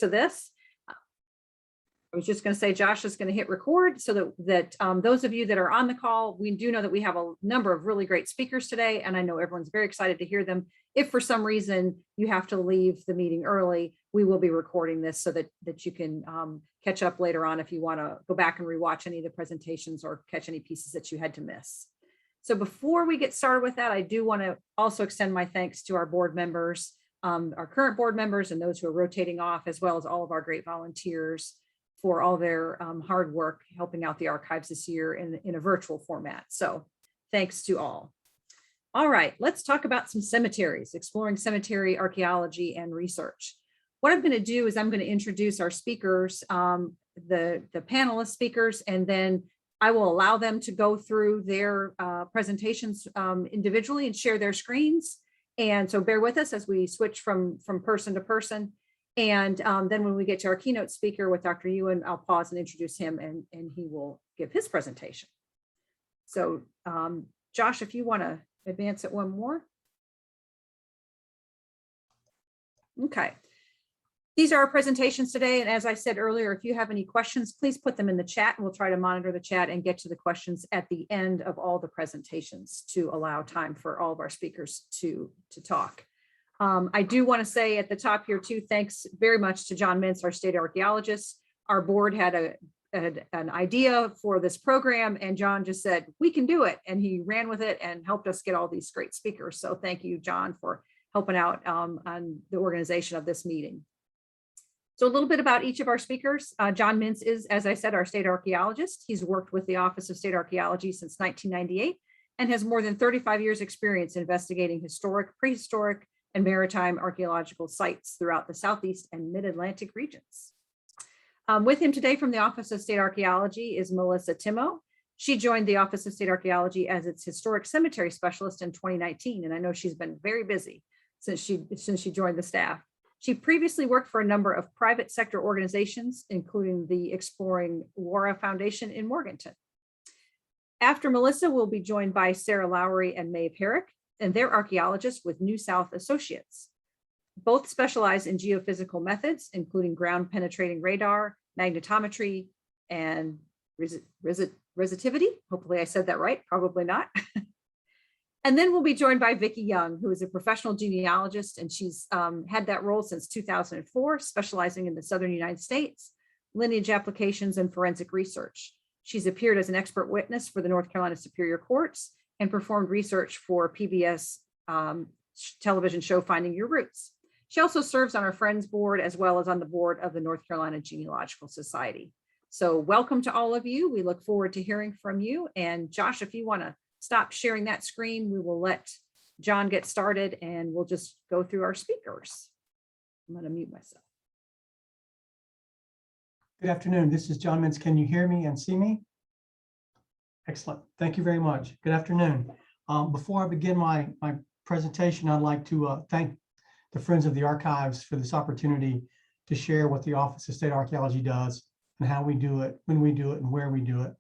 to this. I was just going to say Josh is going to hit record so that those of you that are on the call, we do know that we have a number of really great speakers today, and I know everyone's very excited to hear them. If for some reason you have to leave the meeting early, we will be recording this so that you can catch up later on if you want to go back and rewatch any of the presentations or catch any pieces that you had to miss. So before we get started with that, I do want to also extend my thanks to our board members, our current board members and those who are rotating off, as well as all of our great volunteers for all their hard work helping out the archives this year in a virtual format. So thanks to all. All right, let's talk about some cemeteries, exploring cemetery archaeology and research. What I'm going to do is I'm going to introduce our speakers, the panelist speakers, and then I will allow them to go through their presentations individually and share their screens. And so bear with us as we switch from person to person. And then when we get to our keynote speaker with Dr. Ewan, I'll pause and introduce him and he will give his presentation. So Josh, if you want to advance it one more. Okay. These are our presentations today. And as I said earlier, if you have any questions, please put them in the chat and we'll try to monitor the chat and get to the questions at the end of all the presentations to allow time for all of our speakers to talk. I do want to say at the top here too, thanks very much to John Mintz, our state archaeologist. Our board had an idea for this program and John just said, we can do it. And he ran with it and helped us get all these great speakers. So thank you, John, for helping out on the organization of this meeting. So a little bit about each of our speakers. John Mintz is, as I said, our state archaeologist. He's worked with the Office of State Archaeology since 1998 and has more than 35 years experience investigating historic, prehistoric, and maritime archaeological sites throughout the Southeast and Mid-Atlantic regions. With him today from the Office of State Archaeology is Melissa Timo. She joined the Office of State Archaeology as its historic cemetery specialist in 2019, and I know she's been very busy since she joined the staff. She previously worked for a number of private sector organizations, including the Exploring Wara Foundation in Morganton. After Melissa, we'll be joined by Sarah Lowry and Maeve Herrick, and they're archaeologists with New South Associates. Both specialize in geophysical methods, including ground penetrating radar, magnetometry, and resistivity. Hopefully I said that right, probably not. And then we'll be joined by Vicki Young, who is a professional genealogist, and she's had that role since 2004, specializing in the Southern United States, lineage applications, and forensic research. She's appeared as an expert witness for the North Carolina Superior Courts and performed research for PBS television show Finding Your Roots. She also serves on our Friends Board as well as on the board of the North Carolina Genealogical Society. So welcome to all of you. We look forward to hearing from you. And Josh, if you want to stop sharing that screen, we will let John get started and we'll just go through our speakers. I'm going to mute myself. Good afternoon. This is John Mintz. Can you hear me and see me? Excellent. Thank you very much. Good afternoon. Before I begin my presentation, I'd like to thank the Friends of the Archives for this opportunity to share what the Office of State Archaeology does and how we do it, when we do it, and where we do it.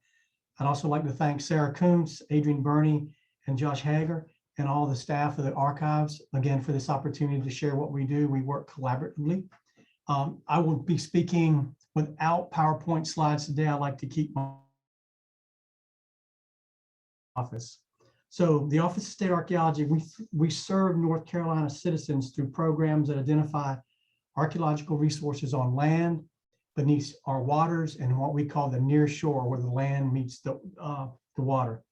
I'd also like to thank Sarah Coombs, Adrian Burney, and Josh Hager, and all the staff of the archives, again, for this opportunity to share what we do. We work collaboratively. I will be speaking without PowerPoint slides today. I like to keep my office. So the Office of State Archaeology, we serve North Carolina citizens through programs that identify archaeological resources on land, beneath our waters, and what we call the near shore, where the land meets the water.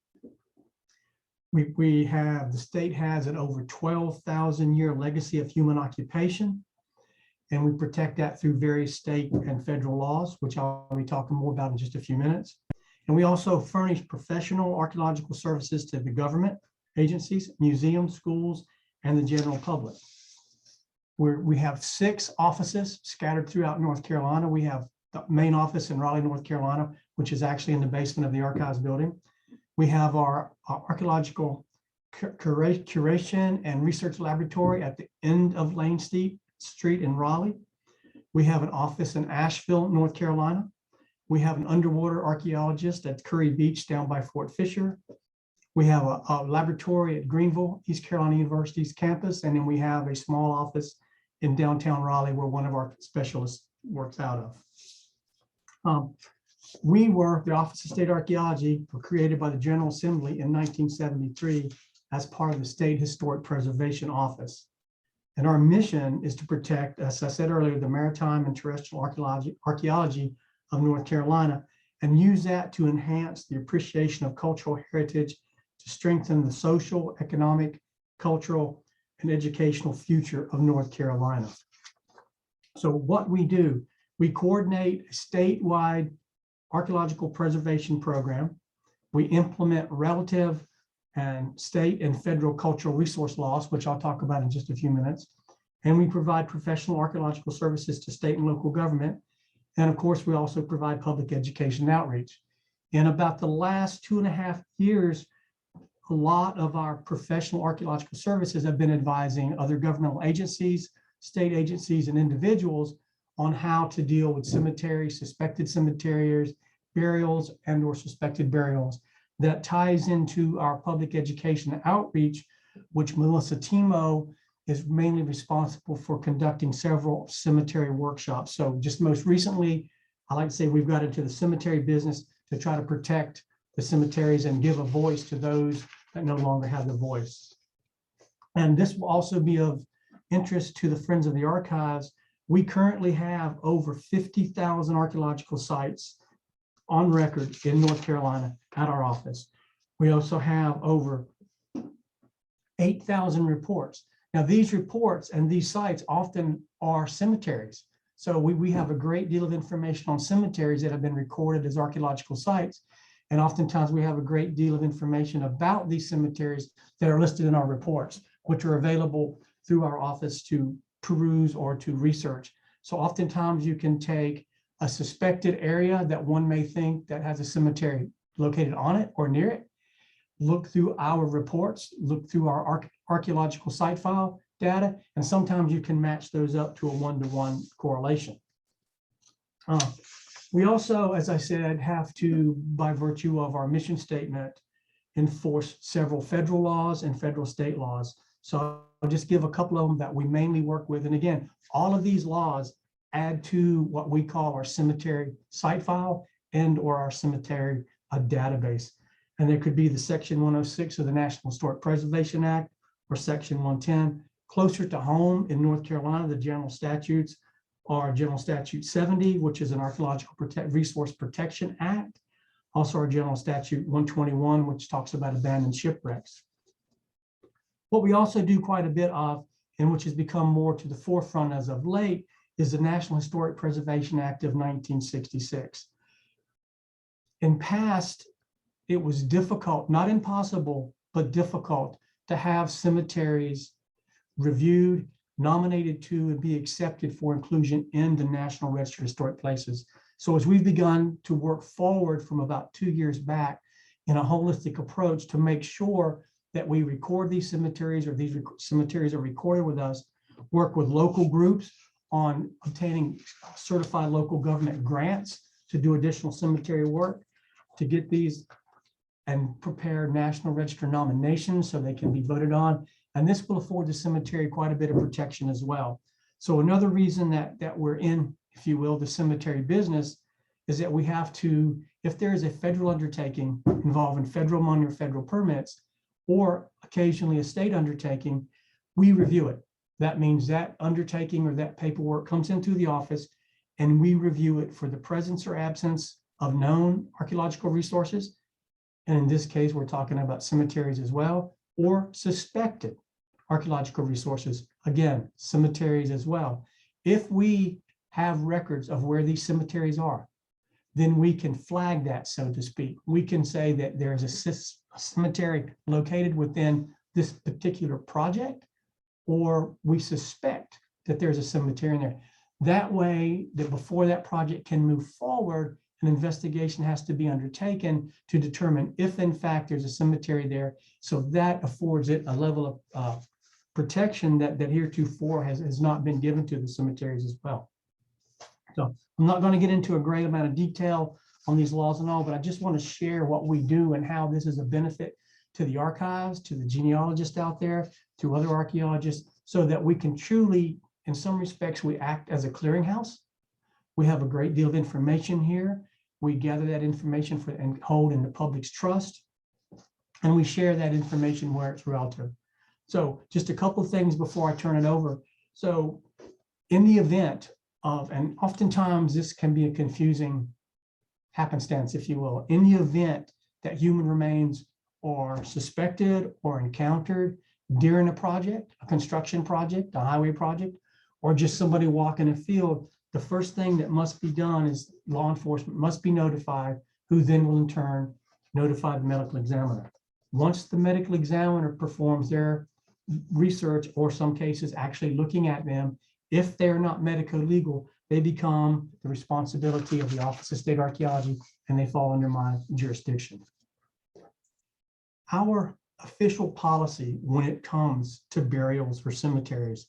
The state has an over 12,000 year legacy of human occupation, and we protect that through various state and federal laws, which I'll be talking more about in just a few minutes. And we also furnish professional archaeological services to the government, agencies, museums, schools, and the general public. We have 6 offices scattered throughout North Carolina. We have the main office in Raleigh, North Carolina, which is actually in the basement of the archives building. We have our archaeological curation and research laboratory at the end of Lane Street in Raleigh. We have an office in Asheville, North Carolina. We have an underwater archaeologist at Curry Beach down by Fort Fisher. We have a laboratory at Greenville, East Carolina University's campus. And then we have a small office in downtown Raleigh where one of our specialists works out of. The Office of State Archaeology were created by the General Assembly in 1973 as part of the State Historic Preservation Office. And our mission is to protect, as I said earlier, the maritime and terrestrial archaeology of North Carolina, and use that to enhance the appreciation of cultural heritage, to strengthen the social, economic, cultural, and educational future of North Carolina. So what we do, we coordinate a statewide archaeological preservation program. We implement relative and state and federal cultural resource laws, which I'll talk about in just a few minutes. And we provide professional archaeological services to state and local government. And of course, we also provide public education and outreach. In about the last 2.5 years, a lot of our professional archaeological services have been advising other governmental agencies, state agencies, and individuals on how to deal with cemeteries, suspected cemeteries, burials, and/or suspected burials. That ties into our public education and outreach, which Melissa Timo is mainly responsible for conducting several cemetery workshops. So just most recently, I like to say we've got into the cemetery business to try to protect the cemeteries and give a voice to those that no longer have the voice. And this will also be of interest to the Friends of the Archives. We currently have over 50,000 archaeological sites on record in North Carolina at our office. We also have over 8,000 reports. Now, these reports and these sites often are cemeteries. So we have a great deal of information on cemeteries that have been recorded as archaeological sites. And oftentimes we have a great deal of information about these cemeteries that are listed in our reports, which are available through our office to peruse or to research. So oftentimes you can take a suspected area that one may think that has a cemetery located on it or near it, look through our reports, look through our archaeological site file data, and sometimes you can match those up to a one-to-one correlation. We also, as I said, have to, by virtue of our mission statement, enforce several federal laws and federal state laws. So I'll just give a couple of them that we mainly work with. And again, all of these laws add to what we call our cemetery site file and/or our cemetery database. And there could be the Section 106 of the National Historic Preservation Act or Section 110. Closer to home in North Carolina, the general statutes are General Statute 70, which is an Archaeological Resource Protection Act. Also our General Statute 121, which talks about abandoned shipwrecks. What we also do quite a bit of, and which has become more to the forefront as of late, is the National Historic Preservation Act of 1966. In past, it was difficult, not impossible, but difficult to have cemeteries reviewed, nominated to, and be accepted for inclusion in the National Register of Historic Places. So as we've begun to work forward from about 2 years back in a holistic approach to make sure that we record these cemeteries, or these cemeteries are recorded with us, work with local groups on obtaining certified local government grants to do additional cemetery work, to get these and prepare National Register nominations so they can be voted on. And this will afford the cemetery quite a bit of protection as well. So another reason that we're in, if you will, the cemetery business is that we have to, if there is a federal undertaking involving federal money or federal permits, or occasionally a state undertaking, we review it. That means that undertaking or that paperwork comes into the office and we review it for the presence or absence of known archaeological resources. And in this case, we're talking about cemeteries as well, or suspected archaeological resources. Again, cemeteries as well. If we have records of where these cemeteries are, then we can flag that, so to speak. We can say that there's a cemetery located within this particular project, or we suspect that there's a cemetery in there. That way, that before that project can move forward, an investigation has to be undertaken to determine if in fact there's a cemetery there. So that affords it a level of protection that heretofore has not been given to the cemeteries as well. So I'm not going to get into a great amount of detail on these laws and all, but I just want to share what we do and how this is a benefit to the archives, to the genealogists out there, to other archaeologists, so that we can truly, in some respects, we act as a clearinghouse We have a great deal of information here. We gather that information for and hold in the public's trust, and we share that information where it's relative. So just a couple of things before I turn it over. So in the event of, and oftentimes this can be a confusing happenstance, if you will, in the event that human remains are suspected or encountered during a project, a construction project, a highway project, or just somebody walking a field, the first thing that must be done is law enforcement must be notified, who then will in turn notify the medical examiner. Once the medical examiner performs their research, or some cases actually looking at them, if they're not medico-legal, they become the responsibility of the Office of State Archaeology, and they fall under my jurisdiction. Our official policy when it comes to burials or cemeteries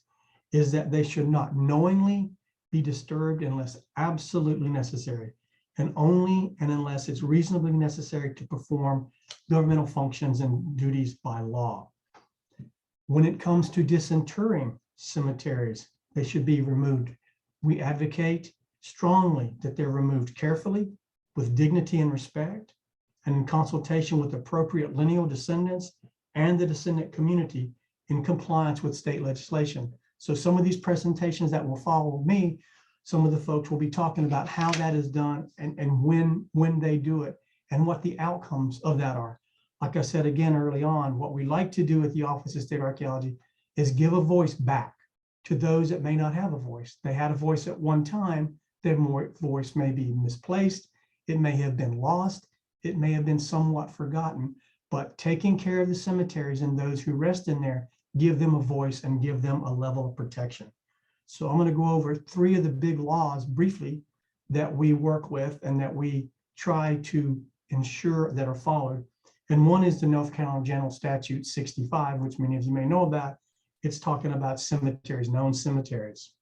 is that they should not knowingly be disturbed unless absolutely necessary, and only and unless it's reasonably necessary to perform governmental functions and duties by law. When it comes to disinterring cemeteries, they should be removed. We advocate strongly that they're removed carefully, with dignity and respect, and in consultation with appropriate lineal descendants and the descendant community in compliance with state legislation. So some of these presentations that will follow me, some of the folks will be talking about how that is done and when they do it and what the outcomes of that are. Like I said again early on, what we like to do at the Office of State Archaeology is give a voice back to those that may not have a voice. They had a voice at one time, their voice may be misplaced, it may have been lost, it may have been somewhat forgotten, but taking care of the cemeteries and those who rest in there, give them a voice and give them a level of protection. So I'm going to go over 3 of the big laws briefly that we work with and that we try to ensure that are followed. And one is the North Carolina General Statute 65, which many of you may know about. It's talking about cemeteries, known cemeteries.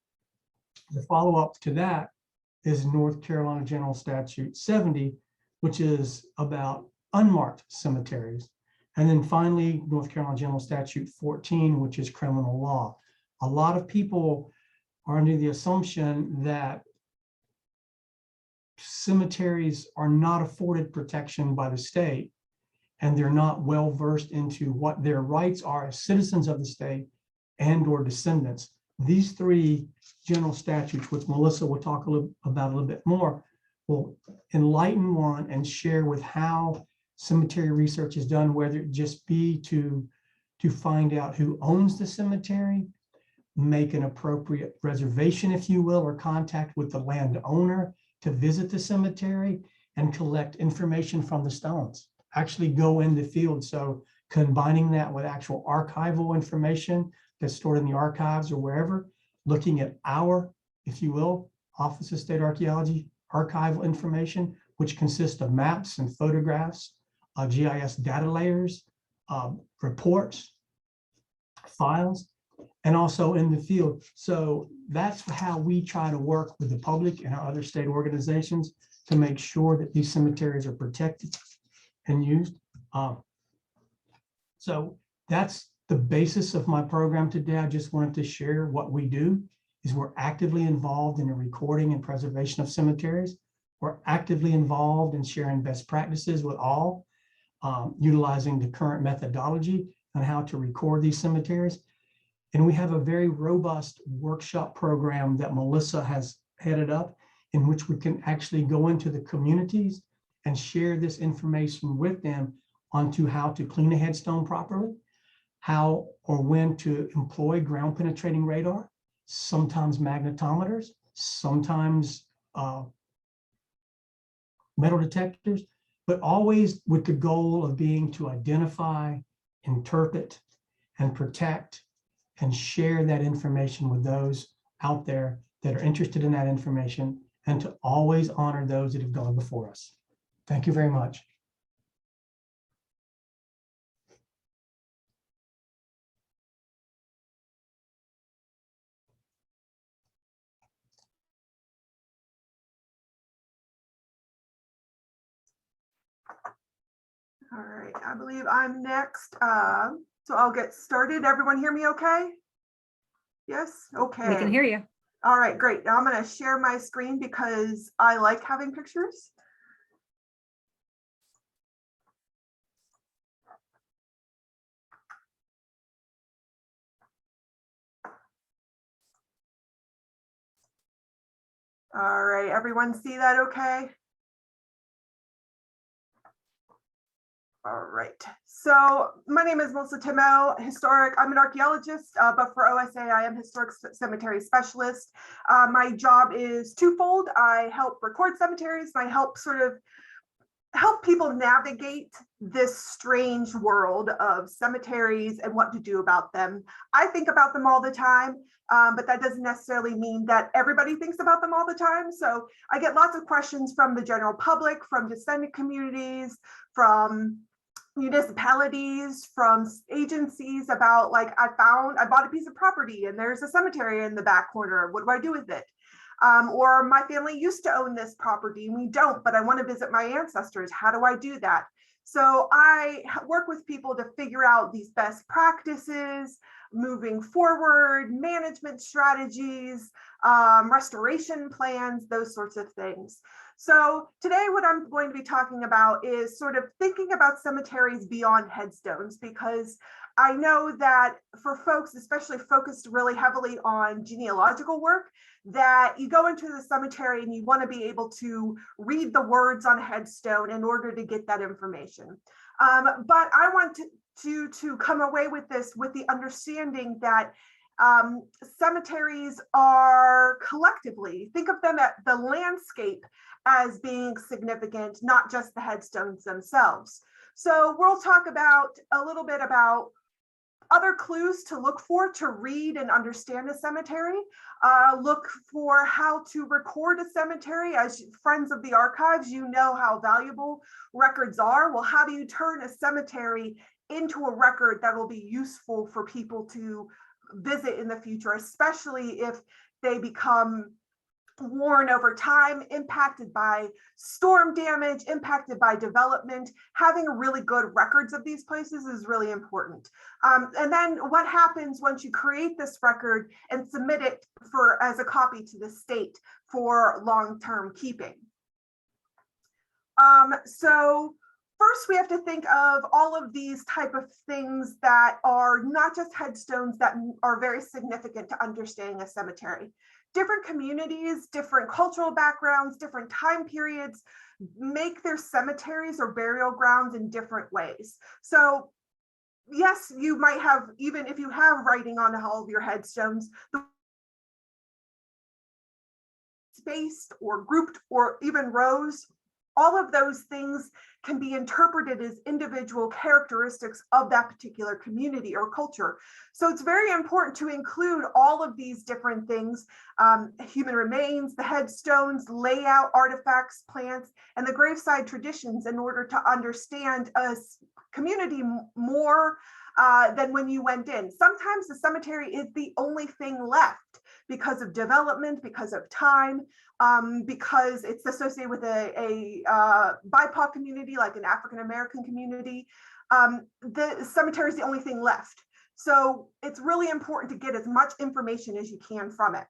The follow-up to that is North Carolina General Statute 70, which is about unmarked cemeteries. And then finally, North Carolina General Statute 14, which is criminal law. A lot of people are under the assumption that cemeteries are not afforded protection by the state, and they're not well versed into what their rights are as citizens of the state and or descendants. These 3 general statutes, which Melissa will talk about a little bit more, will enlighten one and share with how cemetery research is done, whether it just be to find out who owns the cemetery, make an appropriate reservation, if you will, or contact with the landowner to visit the cemetery and collect information from the stones, actually go in the field. So combining that with actual archival information that's stored in the archives or wherever, looking at our, if you will, Office of State Archaeology archival information, which consists of maps and photographs, GIS data layers, reports, files, and also in the field. So that's how we try to work with the public and our other state organizations to make sure that these cemeteries are protected and used. So that's the basis of my program today. I just wanted to share what we do is we're actively involved in the recording and preservation of cemeteries. We're actively involved in sharing best practices with all, utilizing the current methodology on how to record these cemeteries. And we have a very robust workshop program that Melissa has headed up, in which we can actually go into the communities and share this information with them onto how to clean a headstone properly, how or when to employ ground penetrating radar, sometimes magnetometers, sometimes metal detectors, but always with the goal of being to identify, interpret, and protect and share that information with those out there that are interested in that information, and to always honor those that have gone before us. Thank you very much. All right, I believe I'm next. So I'll get started. Everyone hear me okay? Yes, okay. We can hear you. All right, great. Now I'm going to share my screen because I like having pictures. All right, everyone see that okay? All right, so my name is Melissa Timo, I'm an archaeologist, but for OSA, I am historic cemetery specialist. My job is twofold. I help record cemeteries, and I help help people navigate this strange world of cemeteries and what to do about them. I think about them all the time, but that doesn't necessarily mean that everybody thinks about them all the time. So I get lots of questions from the general public, from descendant communities, from municipalities, from agencies about, like, I bought a piece of property and there's a cemetery in the back corner. What do I do with it? Or my family used to own this property and we don't, but I want to visit my ancestors. How do I do that? So I work with people to figure out these best practices, moving forward, management strategies, restoration plans, those sorts of things. So today what I'm going to be talking about is sort of thinking about cemeteries beyond headstones, because I know that for folks, especially focused really heavily on genealogical work, that you go into the cemetery and you want to be able to read the words on a headstone in order to get that information. But I want to come away with this with the understanding that cemeteries are collectively, think of them at the landscape as being significant, not just the headstones themselves. So we'll talk about a little bit about other clues to look for to read and understand a cemetery. Look for how to record a cemetery. As friends of the archives, you know how valuable records are. Well, how do you turn a cemetery into a record that will be useful for people to visit in the future, especially if they become worn over time, impacted by storm damage, impacted by development. Having really good records of these places is really important. And then what happens once you create this record and submit it as a copy to the state for long-term keeping? So first, we have to think of all of these type of things that are not just headstones that are very significant to understanding a cemetery. Different communities, different cultural backgrounds, different time periods make their cemeteries or burial grounds in different ways. So yes, you might have, even if you have writing on all of your headstones, spaced or grouped or even rows, all of those things can be interpreted as individual characteristics of that particular community or culture. So it's very important to include all of these different things, human remains, the headstones, layout, artifacts, plants, and the graveside traditions in order to understand a community more than when you went in. Sometimes the cemetery is the only thing left because of development, because of time, because it's associated with a BIPOC community, like an African-American community. The cemetery is the only thing left. So it's really important to get as much information as you can from it.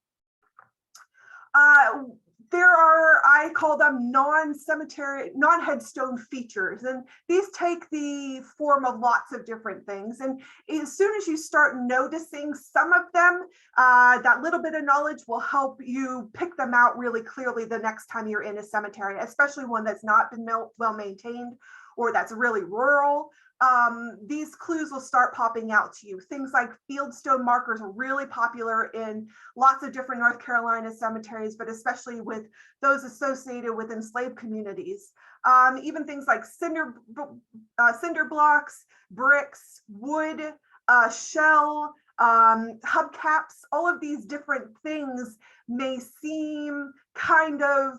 There are, I call them non-cemetery, non-headstone features, and these take the form of lots of different things. And as soon as you start noticing some of them, that little bit of knowledge will help you pick them out really clearly the next time you're in a cemetery, especially one that's not been well maintained or that's really rural. These clues will start popping out to you. Things like fieldstone markers are really popular in lots of different North Carolina cemeteries, but especially with those associated with enslaved communities. Even things like cinder blocks, bricks, wood, shell, hubcaps, all of these different things may seem kind of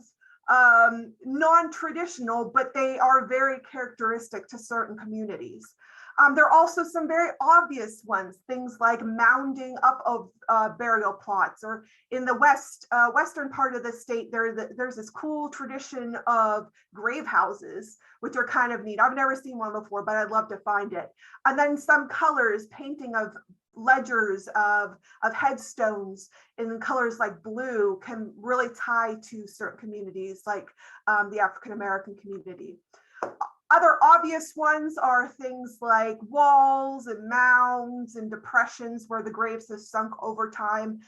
non-traditional, but they are very characteristic to certain communities. There are also some very obvious ones, things like mounding up of burial plots, or in the western part of the state, there's this cool tradition of grave houses, which are kind of neat. I've never seen one before, but I'd love to find it. And then some colors, painting of ledgers of headstones in colors like blue can really tie to certain communities like the African American community. Other obvious ones are things like walls and mounds and depressions where the graves have sunk over time.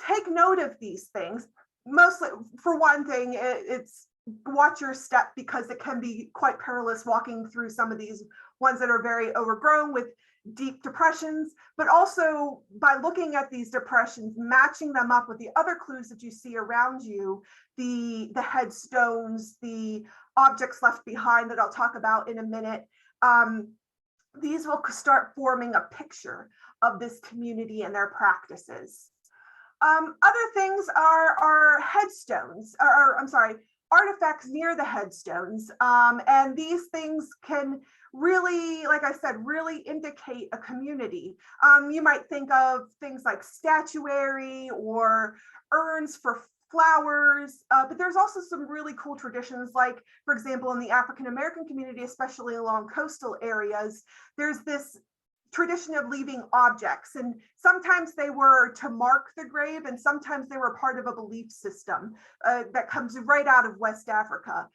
Take note of these things. Mostly, for one thing, it's watch your step, because it can be quite perilous walking through some of these ones that are very overgrown with deep depressions, but also by looking at these depressions, matching them up with the other clues that you see around you, the headstones, the objects left behind that I'll talk about in a minute. These will start forming a picture of this community and their practices. Other things are headstones, or I'm sorry, artifacts near the headstones. And these things can really, like I said, really indicate a community. You might think of things like statuary or urns for flowers, but there's also some really cool traditions, like, for example, in the African American community, especially along coastal areas, there's this tradition of leaving objects, and sometimes they were to mark the grave, and sometimes they were part of a belief system that comes right out of West Africa.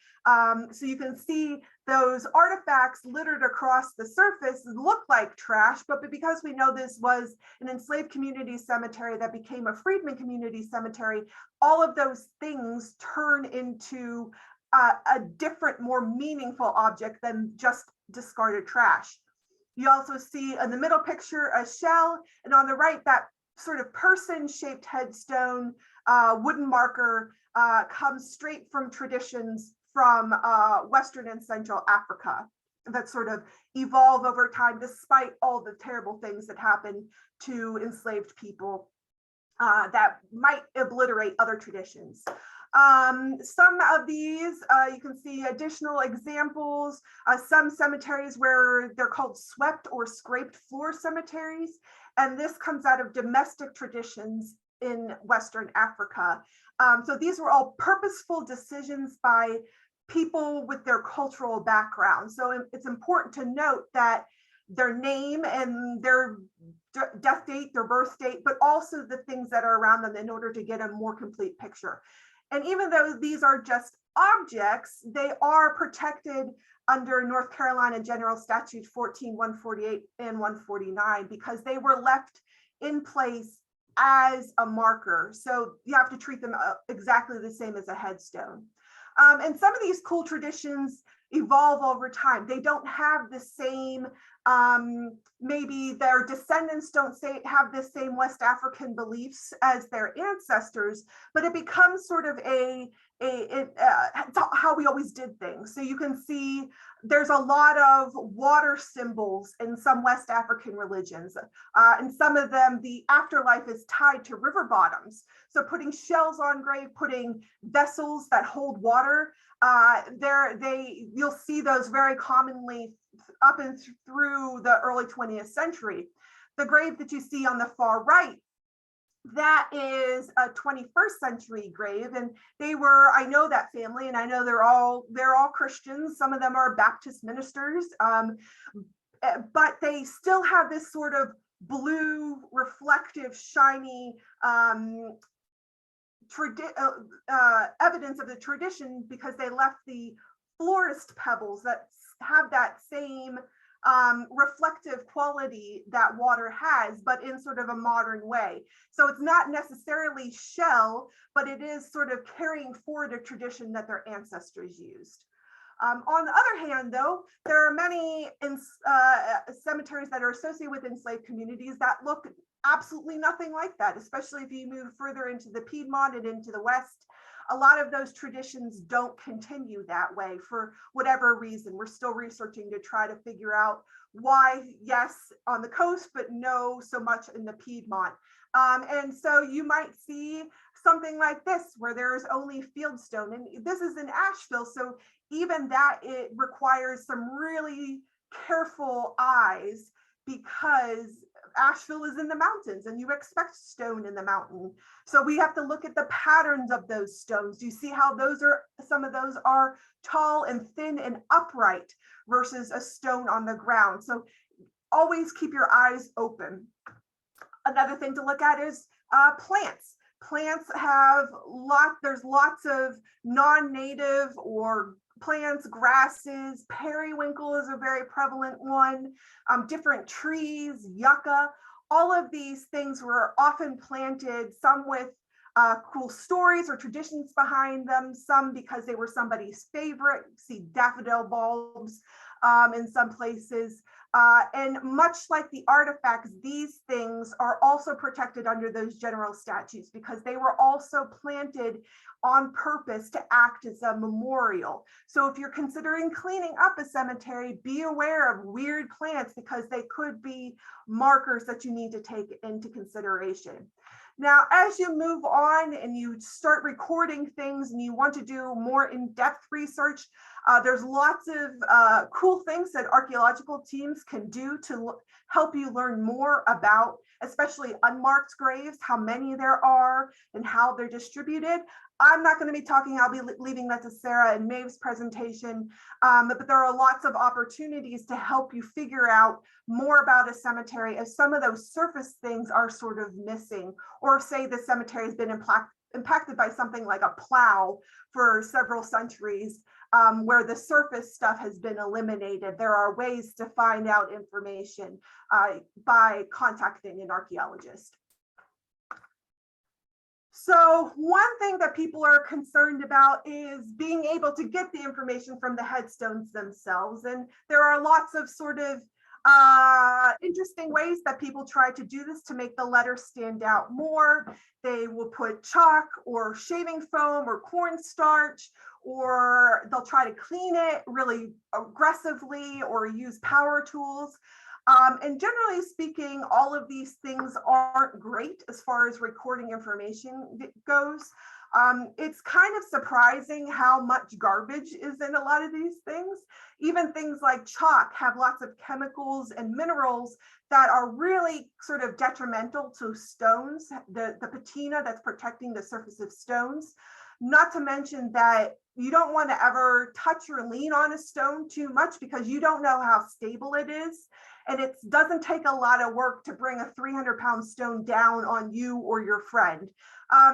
So you can see those artifacts littered across the surface look like trash, but because we know this was an enslaved community cemetery that became a freedman community cemetery, all of those things turn into a different, more meaningful object than just discarded trash. You also see in the middle picture a shell, and on the right, that sort of person-shaped headstone, wooden marker, comes straight from traditions from Western and Central Africa that sort of evolve over time, despite all the terrible things that happen to enslaved people that might obliterate other traditions. Some of these, you can see additional examples, some cemeteries where they're called swept or scraped floor cemeteries. And this comes out of domestic traditions in Western Africa. So these were all purposeful decisions by people with their cultural background. So it's important to note that their name and their death date, their birth date, but also the things that are around them in order to get a more complete picture. And even though these are just objects, they are protected under North Carolina General Statute 14-148 and 149 because they were left in place as a marker. So you have to treat them exactly the same as a headstone. And some of these cool traditions evolve over time. They don't have the same, maybe their descendants don't have the same West African beliefs as their ancestors, but it becomes sort of how we always did things. So you can see there's a lot of water symbols in some West African religions. And some of them, the afterlife is tied to river bottoms. So putting shells on grave, putting vessels that hold water, you'll see those very commonly up and through the early 20th century. The grave that you see on the far right, that is a 21st century grave, and I know that family, and I know they're all Christians. Some of them are Baptist ministers, but they still have this sort of blue, reflective, shiny evidence of the tradition because they left the florist pebbles that have that same reflective quality that water has, but in sort of a modern way. So it's not necessarily shell, but it is sort of carrying forward a tradition that their ancestors used. On the other hand, though, there are many cemeteries that are associated with enslaved communities that look absolutely nothing like that, especially if you move further into the Piedmont and into the West. A lot of those traditions don't continue that way for whatever reason. We're still researching to try to figure out why, yes, on the coast, but no so much in the Piedmont. And so you might see something like this where there's only fieldstone, and this is in Asheville. So even that, it requires some really careful eyes because Asheville is in the mountains and you expect stone in the mountain. So we have to look at the patterns of those stones. Do you see how some of those are tall and thin and upright versus a stone on the ground? So always keep your eyes open. Another thing to look at is plants. Plants have there's lots of non-native or plants, grasses. Periwinkle is a very prevalent one. Different trees, yucca. All of these things were often planted, some with cool stories or traditions behind them, some because they were somebody's favorite. You see daffodil bulbs in some places. And much like the artifacts, these things are also protected under those general statutes because they were also planted on purpose to act as a memorial. So if you're considering cleaning up a cemetery, be aware of weird plants because they could be markers that you need to take into consideration. Now, as you move on and you start recording things and you want to do more in-depth research, there's lots of cool things that archaeological teams can do to help you learn more about, especially unmarked graves, how many there are and how they're distributed. I'm not going to be talking, I'll be leaving that to Sarah and Maeve's presentation, but there are lots of opportunities to help you figure out more about a cemetery as some of those surface things are sort of missing, or say the cemetery has been impacted by something like a plow for several centuries, where the surface stuff has been eliminated. There are ways to find out information by contacting an archaeologist. So one thing that people are concerned about is being able to get the information from the headstones themselves. And there are lots of sort of interesting ways that people try to do this to make the letters stand out more. They will put chalk or shaving foam or cornstarch, or they'll try to clean it really aggressively or use power tools. And generally speaking, all of these things aren't great as far as recording information goes. It's kind of surprising how much garbage is in a lot of these things. Even things like chalk have lots of chemicals and minerals that are really sort of detrimental to stones, the patina that's protecting the surface of stones. Not to mention that you don't want to ever touch or lean on a stone too much because you don't know how stable it is. And it doesn't take a lot of work to bring a 300-pound stone down on you or your friend.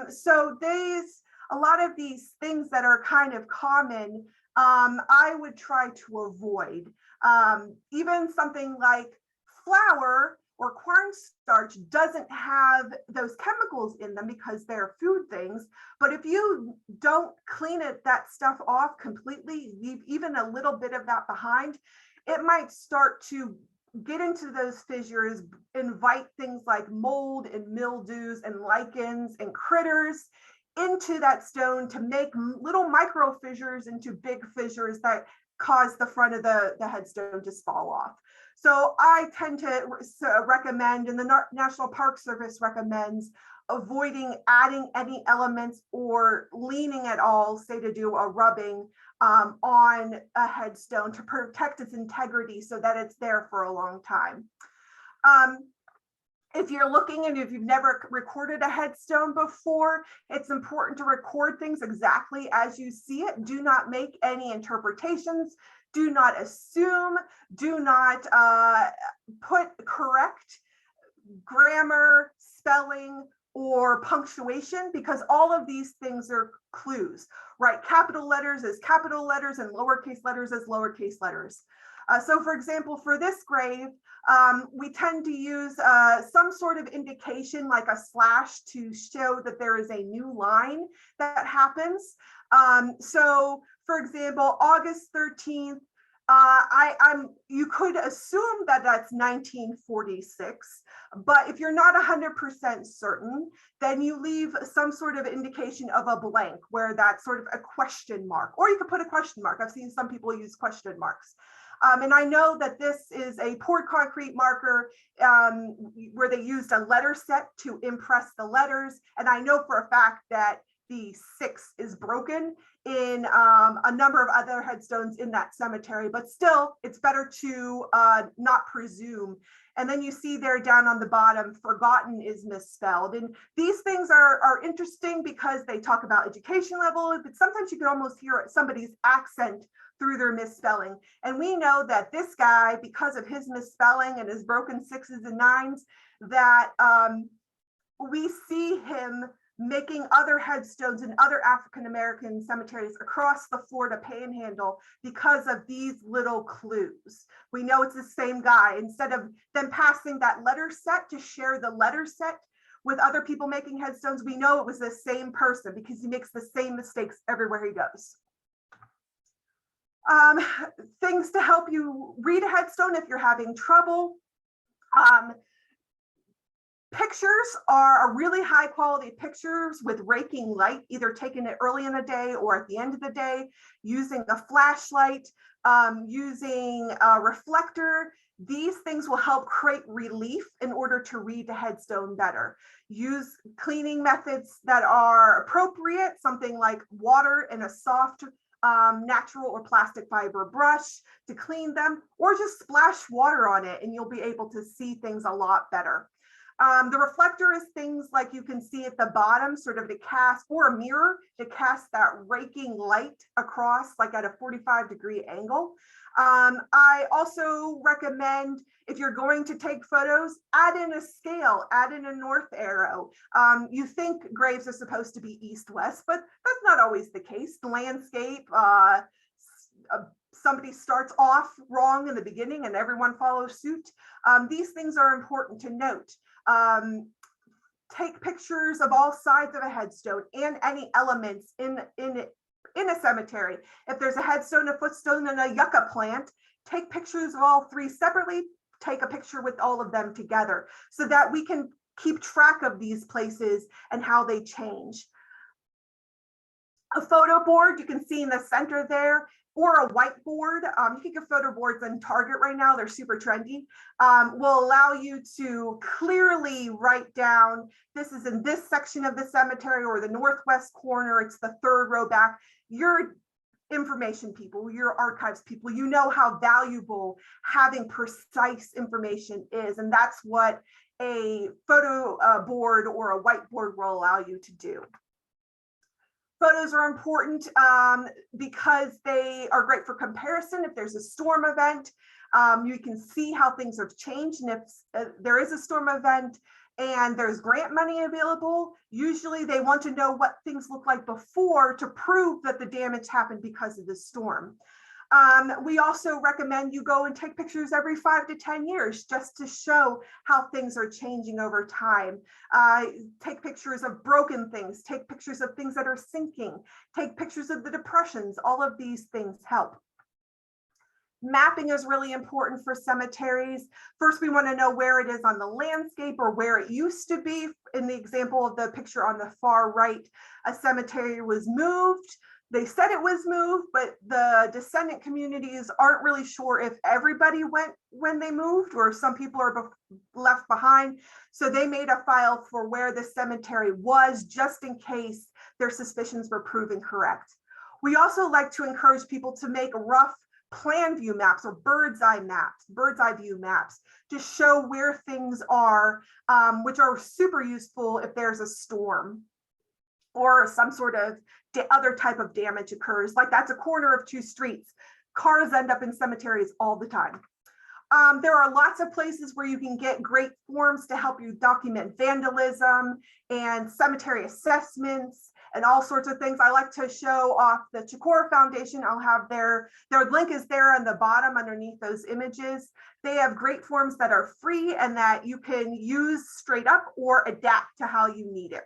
So a lot of these things that are kind of common, I would try to avoid. Even something like flour or cornstarch doesn't have those chemicals in them because they're food things. But if you don't clean that stuff off completely, leave even a little bit of that behind, it might start to get into those fissures, invite things like mold and mildews and lichens and critters into that stone to make little micro fissures into big fissures that cause the front of the headstone to fall off. So I tend to recommend, and the National Park Service recommends, avoiding adding any elements or leaning at all, say to do a rubbing on a headstone to protect its integrity so that it's there for a long time. If you're looking and if you've never recorded a headstone before, it's important to record things exactly as you see it. Do not make any interpretations. Do not assume. Do not put correct grammar, spelling, or punctuation, because all of these things are clues, right? Capital letters as capital letters and lowercase letters as lowercase letters. So for example, for this grave, we tend to use some sort of indication like a slash to show that there is a new line that happens. So for example, August 13th, you could assume that that's 1946, but if you're not 100% certain, then you leave some sort of indication of a blank where that's sort of a question mark, or you could put a question mark. I've seen some people use question marks. And I know that this is a poured concrete marker where they used a letter set to impress the letters. And I know for a fact that the 6 is broken in a number of other headstones in that cemetery, but still it's better to not presume. And then you see there down on the bottom, forgotten is misspelled. And these things are interesting because they talk about education level, but sometimes you can almost hear somebody's accent through their misspelling. And we know that this guy, because of his misspelling and his broken 6s and 9s, that we see him making other headstones in other African-American cemeteries across the Florida Panhandle because of these little clues. We know it's the same guy. Instead of them passing that letter set to share the letter set with other people making headstones, we know it was the same person because he makes the same mistakes everywhere he goes. Things to help you read a headstone if you're having trouble. Pictures are really high quality pictures with raking light, either taken it early in the day or at the end of the day, using a flashlight, using a reflector. These things will help create relief in order to read the headstone better. Use cleaning methods that are appropriate, something like water and a soft natural or plastic fiber brush to clean them, or just splash water on it and you'll be able to see things a lot better. The reflector is things like you can see at the bottom, sort of to cast, or a mirror to cast that raking light across, like at a 45-degree angle. I also recommend, if you're going to take photos, add in a scale, add in a north arrow. You think graves are supposed to be east-west, but that's not always the case. The landscape, somebody starts off wrong in the beginning and everyone follows suit. These things are important to note. Take pictures of all sides of a headstone and any elements in a cemetery. If there's a headstone, a footstone, and a yucca plant, take pictures of all 3 separately, take a picture with all of them together so that we can keep track of these places and how they change. A photo board you can see in the center there, or a whiteboard. You can get photo boards on Target right now, they're super trendy, will allow you to clearly write down, this is in this section of the cemetery or the northwest corner, it's the 3rd row back. Your information people, your archives people, you know how valuable having precise information is, and that's what a photo board or a whiteboard will allow you to do. Photos are important because they are great for comparison. If there's a storm event, you can see how things have changed. And if there is a storm event and there's grant money available, usually they want to know what things look like before to prove that the damage happened because of the storm. We also recommend you go and take pictures every 5 to 10 years just to show how things are changing over time. Take pictures of broken things, take pictures of things that are sinking, take pictures of the depressions. All of these things help. Mapping is really important for cemeteries. First, we want to know where it is on the landscape or where it used to be. In the example of the picture on the far right, a cemetery was moved. They said it was moved, but the descendant communities aren't really sure if everybody went when they moved or if some people are left behind. So they made a file for where the cemetery was just in case their suspicions were proven correct. We also like to encourage people to make rough plan view maps or bird's eye view maps to show where things are, which are super useful if there's a storm or some sort of other type of damage occurs. Like that's a corner of 2 streets. Cars end up in cemeteries all the time. There are lots of places where you can get great forms to help you document vandalism and cemetery assessments and all sorts of things. I like to show off the Chikora Foundation. I'll have their link is there on the bottom underneath those images. They have great forms that are free and that you can use straight up or adapt to how you need it.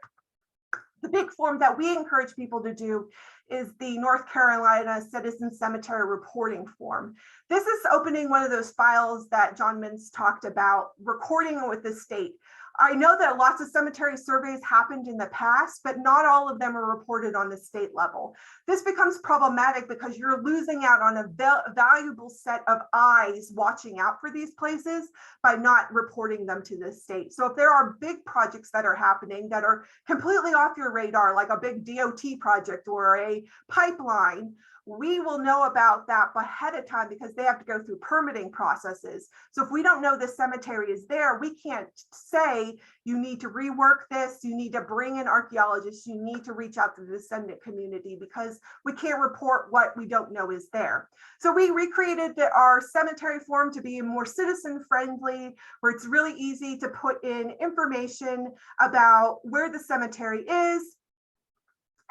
The big form that we encourage people to do is the North Carolina Citizen Cemetery Reporting Form. This is opening one of those files that John Mintz talked about, recording it with the state. I know that lots of cemetery surveys happened in the past, but not all of them are reported on the state level. This becomes problematic because you're losing out on a valuable set of eyes watching out for these places by not reporting them to the state. So if there are big projects that are happening that are completely off your radar, like a big DOT project or a pipeline, we will know about that ahead of time because they have to go through permitting processes. So if we don't know the cemetery is there, we can't say you need to rework this, you need to bring in archaeologists, you need to reach out to the descendant community because we can't report what we don't know is there. So we recreated our cemetery form to be more citizen friendly, where it's really easy to put in information about where the cemetery is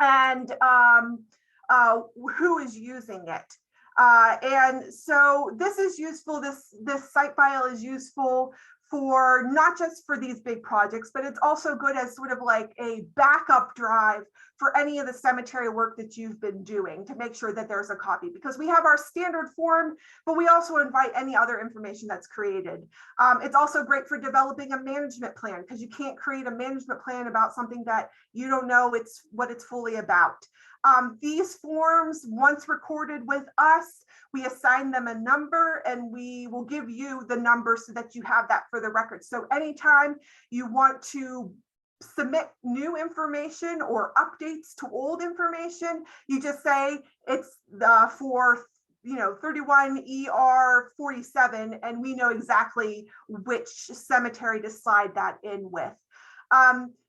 and who is using it. And so this is useful, this site file is useful for not just for these big projects, but it's also good as sort of like a backup drive for any of the cemetery work that you've been doing to make sure that there's a copy, because we have our standard form, but we also invite any other information that's created. It's also great for developing a management plan because you can't create a management plan about something that you don't know what it's fully about. These forms, once recorded with us, we assign them a number and we will give you the number so that you have that for the record. So anytime you want to submit new information or updates to old information, you just say it's for 31 ER 47, and we know exactly which cemetery to slide that in with.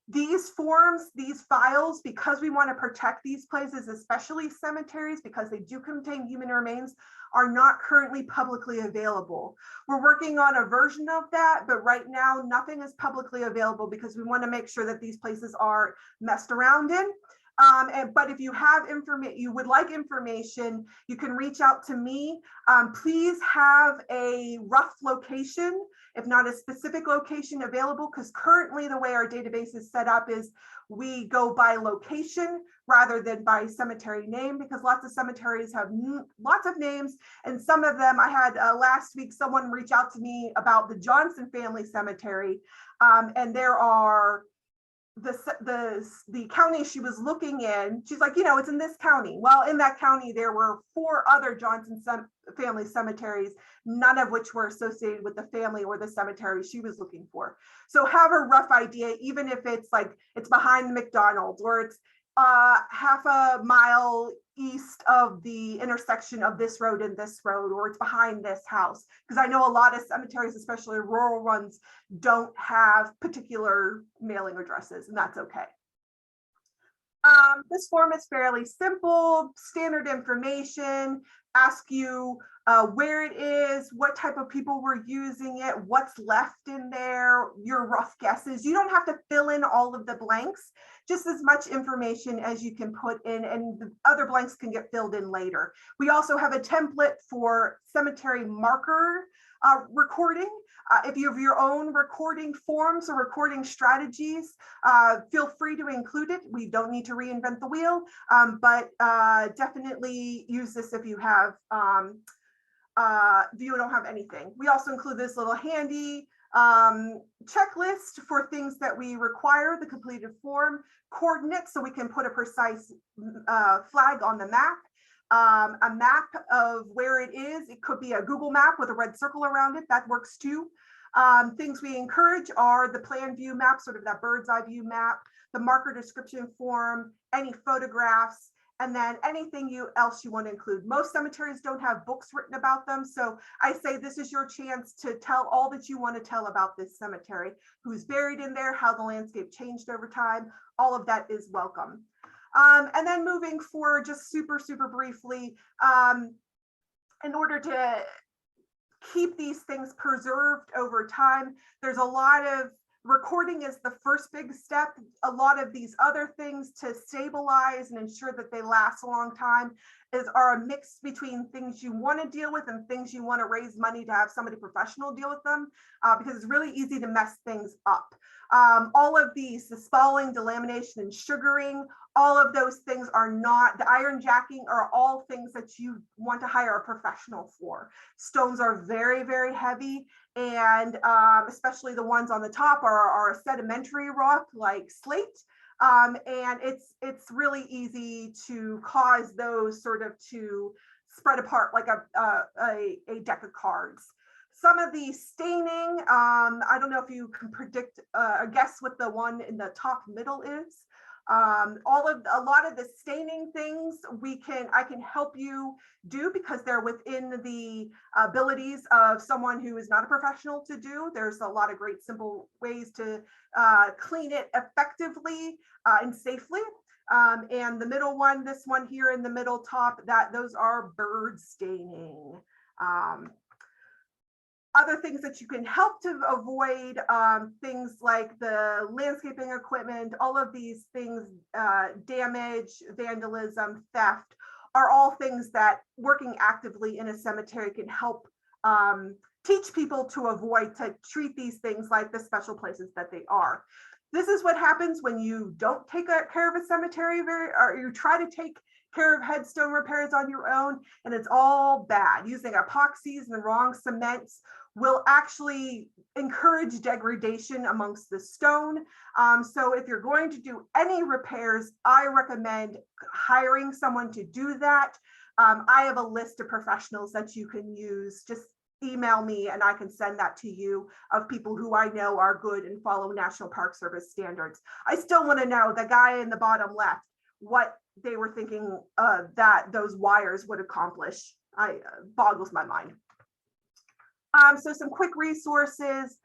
These forms, these files, because we want to protect these places, especially cemeteries, because they do contain human remains, are not currently publicly available. We're working on a version of that, but right now nothing is publicly available because we want to make sure that these places are messed around in. But if you have information, you would like information, you can reach out to me. Please have a rough location, if not a specific location available, because currently the way our database is set up is we go by location rather than by cemetery name, because lots of cemeteries have lots of names. And some of them, I had last week, someone reach out to me about the Johnson family cemetery. And there are the county she was looking in, she's like, it's in this county. Well, in that county, there were 4 other Johnson family cemeteries, none of which were associated with the family or the cemetery she was looking for. So have a rough idea, even if it's like it's behind the McDonald's or it's half a mile east of the intersection of this road and this road, or it's behind this house. Because I know a lot of cemeteries, especially rural ones, don't have particular mailing addresses, and that's okay. This form is fairly simple, standard information, ask you where it is, what type of people were using it, what's left in there, your rough guesses. You don't have to fill in all of the blanks, just as much information as you can put in, and the other blanks can get filled in later. We also have a template for cemetery marker recording. If you have your own recording forms or recording strategies, feel free to include it. We don't need to reinvent the wheel, but definitely use this if you have if you don't have anything. We also include this little handy checklist for things that we require, the completed form, coordinates so we can put a precise flag on the map. A map of where it is. It could be a Google map with a red circle around it. That works too. Things we encourage are the plan view map, sort of that bird's eye view map, the marker description form, any photographs, and then anything else you want to include. Most cemeteries don't have books written about them. So I say this is your chance to tell all that you want to tell about this cemetery, who's buried in there, how the landscape changed over time. All of that is welcome. And then moving forward, just super briefly, in order to keep these things preserved over time, there's a lot of recording is the first big step. A lot of these other things to stabilize and ensure that they last a long time are a mix between things you want to deal with and things you want to raise money to have somebody professional deal with them, because it's really easy to mess things up. All of these, the spalling, delamination, and sugaring, all of those things are not, the iron jacking are all things that you want to hire a professional for. Stones are very, very heavy, and especially the ones on the top are a sedimentary rock like slate. And it's really easy to cause those sort of to spread apart like a deck of cards. Some of the staining, I don't know if you can predict or guess what the one in the top middle is. A lot of the staining things I can help you do because they're within the abilities of someone who is not a professional to do. There's a lot of great simple ways to clean it effectively and safely. And the middle one, this one here in the middle top, those are bird staining. Other things that you can help to avoid, things like the landscaping equipment, all of these things, damage, vandalism, theft, are all things that working actively in a cemetery can help teach people to avoid, to treat these things like the special places that they are. This is what happens when you don't take care of a cemetery or you try to take care of headstone repairs on your own, and it's all bad. Using epoxies and the wrong cements will actually encourage degradation amongst the stone. So if you're going to do any repairs, I recommend hiring someone to do that. I have a list of professionals that you can use. Just email me and I can send that to you, of people who I know are good and follow National Park Service standards. I still want to know, the guy in the bottom left, what they were thinking that those wires would accomplish. Boggles my mind. So some quick resources.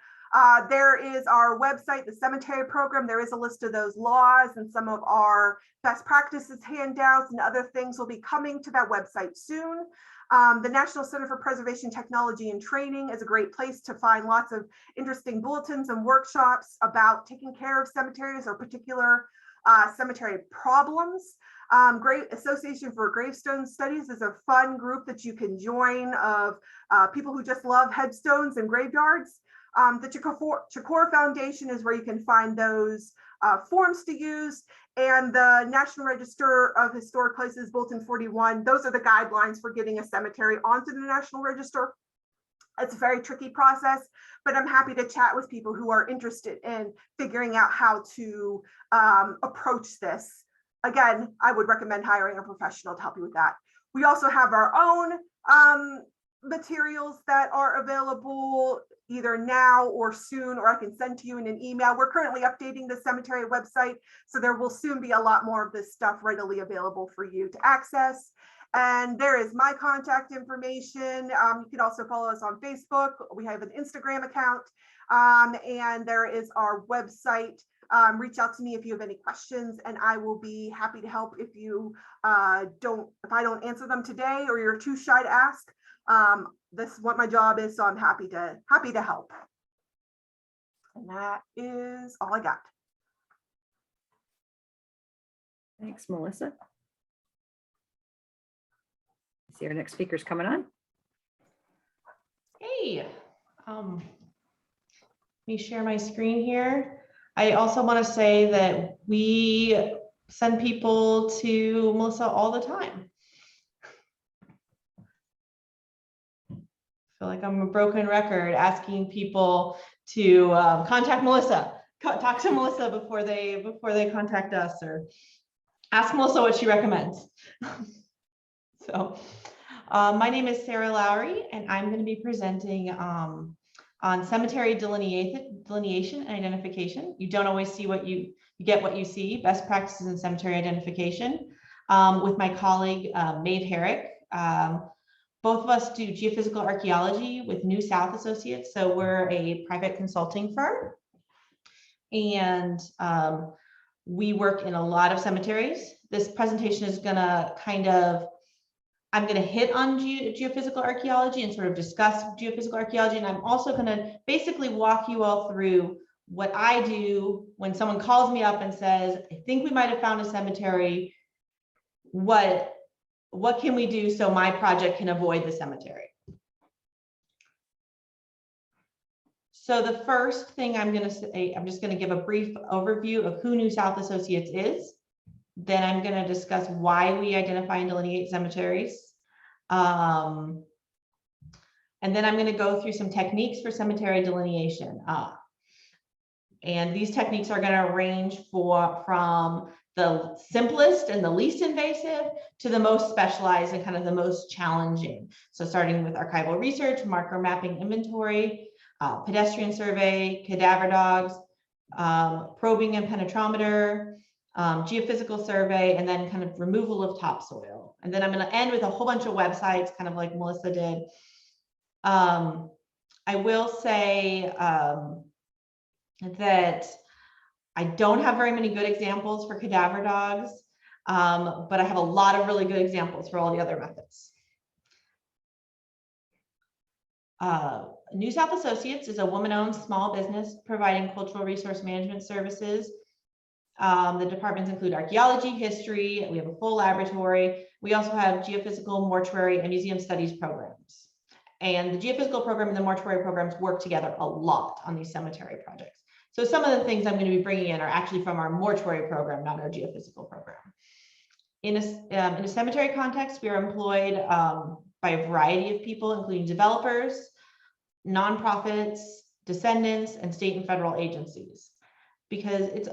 There is our website, the cemetery program. There is a list of those laws, and some of our best practices handouts and other things will be coming to that website soon. The National Center for Preservation Technology and Training is a great place to find lots of interesting bulletins and workshops about taking care of cemeteries or particular cemetery problems. Great Association for Gravestone Studies is a fun group that you can join, of people who just love headstones and graveyards. The Chikor Foundation is where you can find those forms to use, and the National Register of Historic Places, Bulletin 41, those are the guidelines for getting a cemetery onto the National Register. It's a very tricky process, but I'm happy to chat with people who are interested in figuring out how to approach this. Again, I would recommend hiring a professional to help you with that. We also have our own materials that are available either now or soon, or I can send to you in an email. We're currently updating the cemetery website, so there will soon be a lot more of this stuff readily available for you to access. And there is my contact information. You can also follow us on Facebook. We have an Instagram account, and there is our website. Reach out to me if you have any questions, and I will be happy to help if you if I don't answer them today or you're too shy to ask. This is what my job is, so I'm happy to help. And that is all I got. Thanks, Melissa. See, our next speaker's coming on. Hey, let me share my screen here. I also want to say that we send people to Melissa all the time. I feel like I'm a broken record asking people to contact Melissa, talk to Melissa before they contact us, or ask Melissa what she recommends. So my name is Sarah Lowry, and I'm going to be presenting on cemetery delineation and identification. You don't always see what you get what you see, best practices in cemetery identification, with my colleague Maeve Herrick. Both of us do geophysical archaeology with New South Associates, so we're a private consulting firm, and we work in a lot of cemeteries. This presentation is going to I'm going to hit on geophysical archaeology and sort of discuss geophysical archaeology. And I'm also going to basically walk you all through what I do when someone calls me up and says, I think we might have found a cemetery. What can we do so my project can avoid the cemetery? So the first thing I'm going to say, I'm just going to give a brief overview of who New South Associates is. Then I'm going to discuss why we identify and delineate cemeteries. And then I'm going to go through some techniques for cemetery delineation. And these techniques are going to range from the simplest and the least invasive to the most specialized and kind of the most challenging. So starting with archival research, marker mapping inventory, pedestrian survey, cadaver dogs, probing and penetrometer, geophysical survey, and then kind of removal of topsoil. And then I'm going to end with a whole bunch of websites, kind of like Melissa did. I will say that I don't have very many good examples for cadaver dogs, but I have a lot of really good examples for all the other methods. New South Associates is a woman-owned small business providing cultural resource management services. The departments include archaeology, history, we have a full laboratory. We also have geophysical, mortuary, and museum studies programs. And the geophysical program and the mortuary programs work together a lot on these cemetery projects. So some of the things I'm going to be bringing in are actually from our mortuary program, not our geophysical program. In a cemetery context, we are employed by a variety of people, including developers, nonprofits, descendants, and state and federal agencies. Because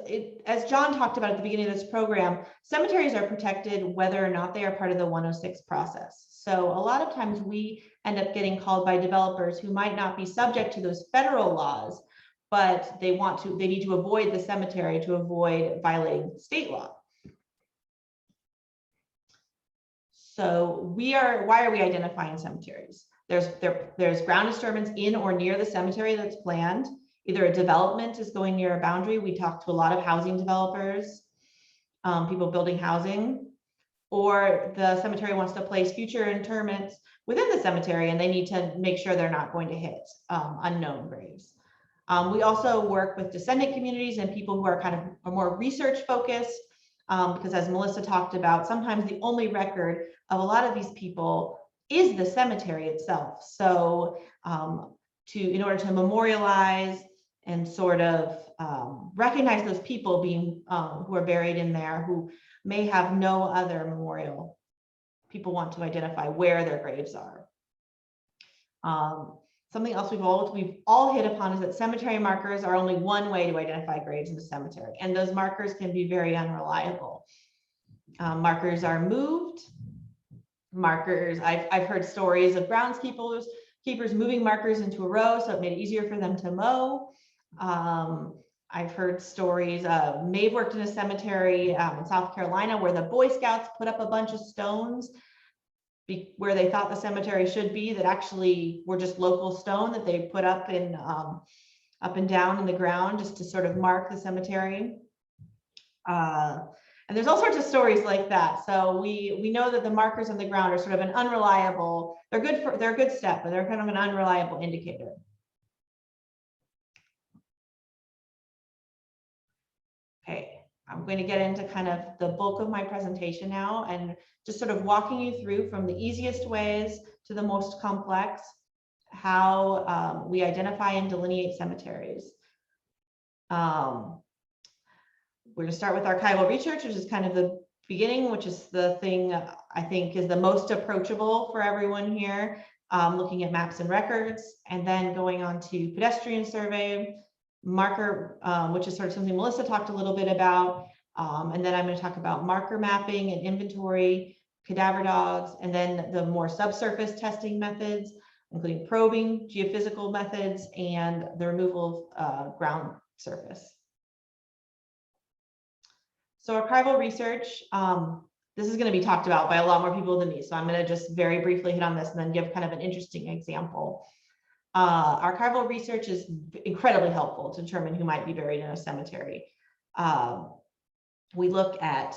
as John talked about at the beginning of this program, cemeteries are protected whether or not they are part of the 106 process. So a lot of times we end up getting called by developers who might not be subject to those federal laws, but they need to avoid the cemetery to avoid violating state law. So why are we identifying cemeteries? There's ground disturbance in or near the cemetery that's planned. Either a development is going near a boundary. We talk to a lot of housing developers, people building housing, or the cemetery wants to place future interments within the cemetery and they need to make sure they're not going to hit unknown graves. We also work with descendant communities and people who are kind of more research focused, because as Melissa talked about, sometimes the only record of a lot of these people is the cemetery itself. So in order to memorialize and sort of recognize those people who are buried in there who may have no other memorial, people want to identify where their graves are. Something else we've all hit upon is that cemetery markers are only one way to identify graves in the cemetery, and those markers can be very unreliable. Markers are moved. Markers, I've heard stories of groundskeepers moving markers into a row so it made it easier for them to mow. I've heard stories of, Maeve worked in a cemetery in South Carolina where the Boy Scouts put up a bunch of stones where they thought the cemetery should be that actually were just local stone that they put up up and down in the ground just to sort of mark the cemetery. And there's all sorts of stories like that. So we know that the markers on the ground are sort of an unreliable, they're a good step, but they're kind of an unreliable indicator. Okay, I'm going to get into kind of the bulk of my presentation now and just sort of walking you through from the easiest ways to the most complex, how we identify and delineate cemeteries. We're going to start with archival research, which is kind of the beginning, which is the thing I think is the most approachable for everyone here, looking at maps and records, and then going on to pedestrian survey, marker, which is sort of something Melissa talked a little bit about, and then I'm going to talk about marker mapping and inventory, cadaver dogs, and then the more subsurface testing methods, including probing, geophysical methods, and the removal of ground surface. So archival research, this is going to be talked about by a lot more people than me, so I'm going to just very briefly hit on this and then give kind of an interesting example. Archival research is incredibly helpful to determine who might be buried in a cemetery. We look at,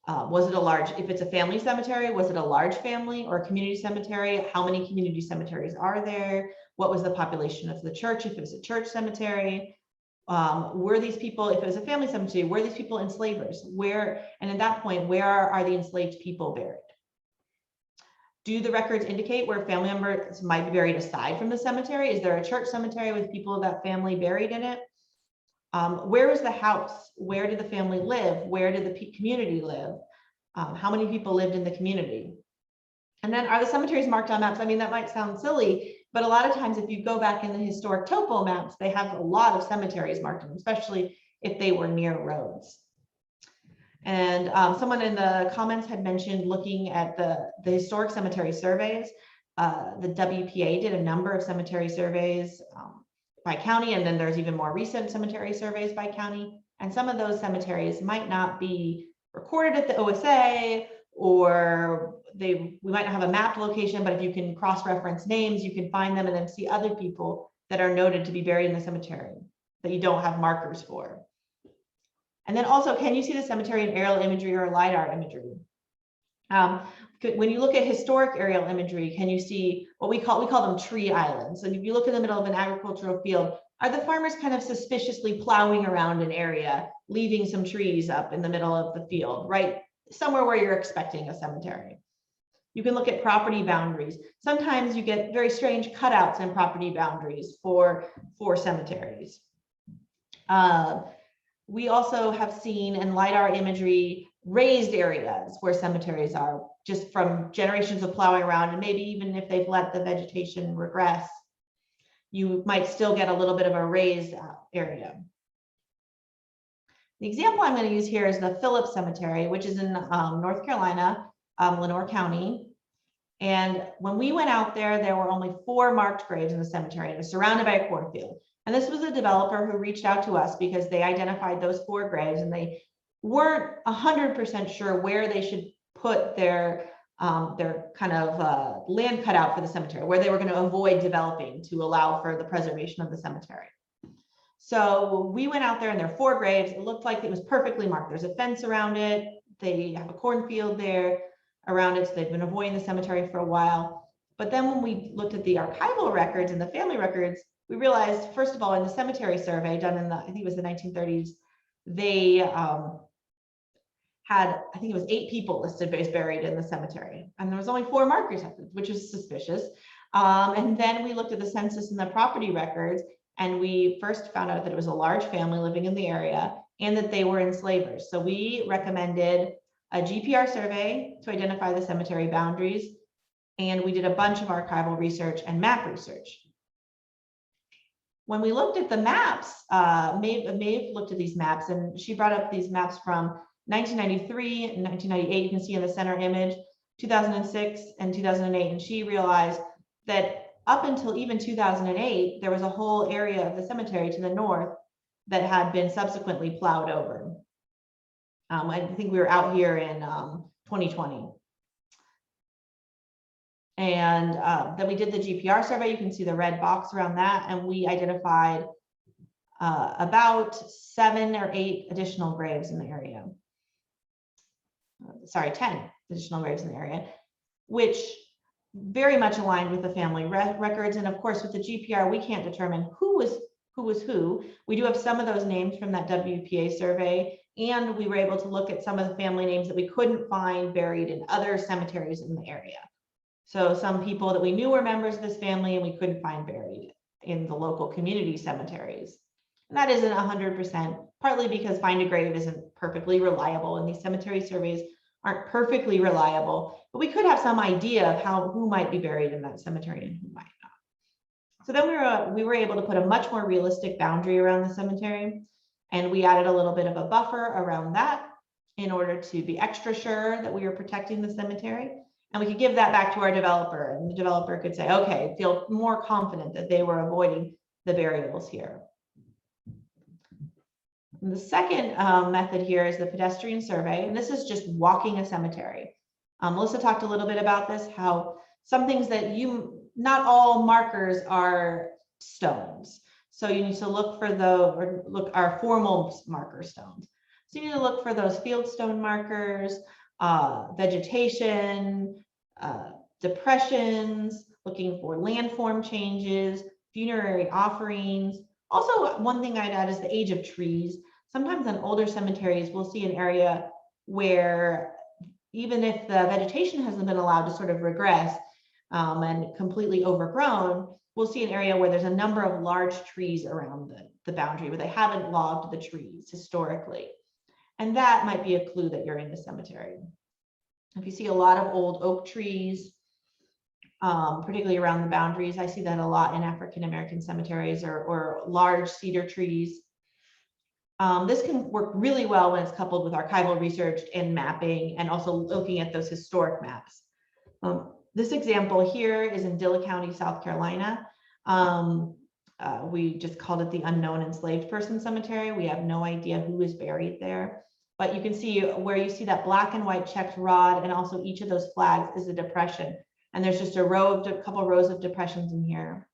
if it's a family cemetery, was it a large family or a community cemetery? How many community cemeteries are there? What was the population of the church if it was a church cemetery? Were these people, if it was a family cemetery, were these people enslavers? And at that point, where are the enslaved people buried? Do the records indicate where family members might be buried aside from the cemetery? Is there a church cemetery with people of that family buried in it? Where was the house? Where did the family live? Where did the community live? How many people lived in the community? And then, are the cemeteries marked on maps? I mean, that might sound silly, but a lot of times if you go back in the historic topo maps, they have a lot of cemeteries marked on them, especially if they were near roads. And someone in the comments had mentioned looking at the historic cemetery surveys. The WPA did a number of cemetery surveys by county, and then there's even more recent cemetery surveys by county. And some of those cemeteries might not be recorded at the OSA, or we might not have a mapped location, but if you can cross-reference names, you can find them and then see other people that are noted to be buried in the cemetery that you don't have markers for. And then also, can you see the cemetery in aerial imagery or LiDAR imagery? When you look at historic aerial imagery, can you see what we call them tree islands? So if you look in the middle of an agricultural field, are the farmers kind of suspiciously plowing around an area, leaving some trees up in the middle of the field, right? Somewhere where you're expecting a cemetery. You can look at property boundaries. Sometimes you get very strange cutouts in property boundaries for cemeteries. We also have seen in LiDAR imagery raised areas where cemeteries are, just from generations of plowing around, and maybe even if they've let the vegetation regress, you might still get a little bit of a raised area. The example I'm going to use here is the Phillips Cemetery, which is in North Carolina, Lenore County. And when we went out there, there were only 4 marked graves in the cemetery, and it was surrounded by a cornfield. And this was a developer who reached out to us because they identified those 4 graves, and they weren't 100% sure where they should put their kind of land cutout for the cemetery, where they were going to avoid developing to allow for the preservation of the cemetery. So we went out there, and there are 4 graves. It looked like it was perfectly marked. There's a fence around it. They have a cornfield there around it, so they've been avoiding the cemetery for a while. But then when we looked at the archival records and the family records, we realized, first of all, in the cemetery survey done in the, I think it was the 1930s, they had, I think it was 8 people listed as buried in the cemetery, and there was only 4 markers, which is suspicious. And then we looked at the census and the property records, and we first found out that it was a large family living in the area and that they were enslavers. So we recommended a GPR survey to identify the cemetery boundaries, and we did a bunch of archival research and map research. When we looked at the maps, Maeve looked at these maps, and she brought up these maps from 1993 and 1998. You can see in the center image, 2006 and 2008, and she realized that up until even 2008, there was a whole area of the cemetery to the north that had been subsequently plowed over. I think we were out here in 2020. And then we did the GPR survey. You can see the red box around that, and we identified about 7 or 8 additional graves in the area. Sorry, 10 additional graves in the area, which very much aligned with the family records. And of course, with the GPR, we can't determine who was who. We do have some of those names from that WPA survey, and we were able to look at some of the family names that we couldn't find buried in other cemeteries in the area. So some people that we knew were members of this family and we couldn't find buried in the local community cemeteries. And that isn't 100%, partly because find a grave isn't perfectly reliable, and these cemetery surveys aren't perfectly reliable, but we could have some idea of who might be buried in that cemetery and who might not. So then we were able to put a much more realistic boundary around the cemetery, and we added a little bit of a buffer around that in order to be extra sure that we were protecting the cemetery. And we could give that back to our developer, and the developer could say, okay, feel more confident that they were avoiding the burials here. And the second method here is the pedestrian survey, and this is just walking a cemetery. Melissa talked a little bit about this, how some things that not all markers are stones. So you need to look for our formal marker stones. So you need to look for those field stone markers, vegetation, depressions, looking for landform changes, funerary offerings. Also, one thing I'd add is the age of trees. Sometimes in older cemeteries, we'll see an area where even if the vegetation hasn't been allowed to sort of regress and completely overgrown, we'll see an area where there's a number of large trees around the boundary, where they haven't logged the trees historically. And that might be a clue that you're in the cemetery. If you see a lot of old oak trees, particularly around the boundaries, I see that a lot in African American cemeteries, or large cedar trees. This can work really well when it's coupled with archival research and mapping, and also looking at those historic maps. This example here is in Dilla County, South Carolina. We just called it the Unknown Enslaved Person Cemetery. We have no idea who is buried there, but you can see where you see that black and white checked rod, and also each of those flags is a depression. And there's just a couple rows of depressions in here.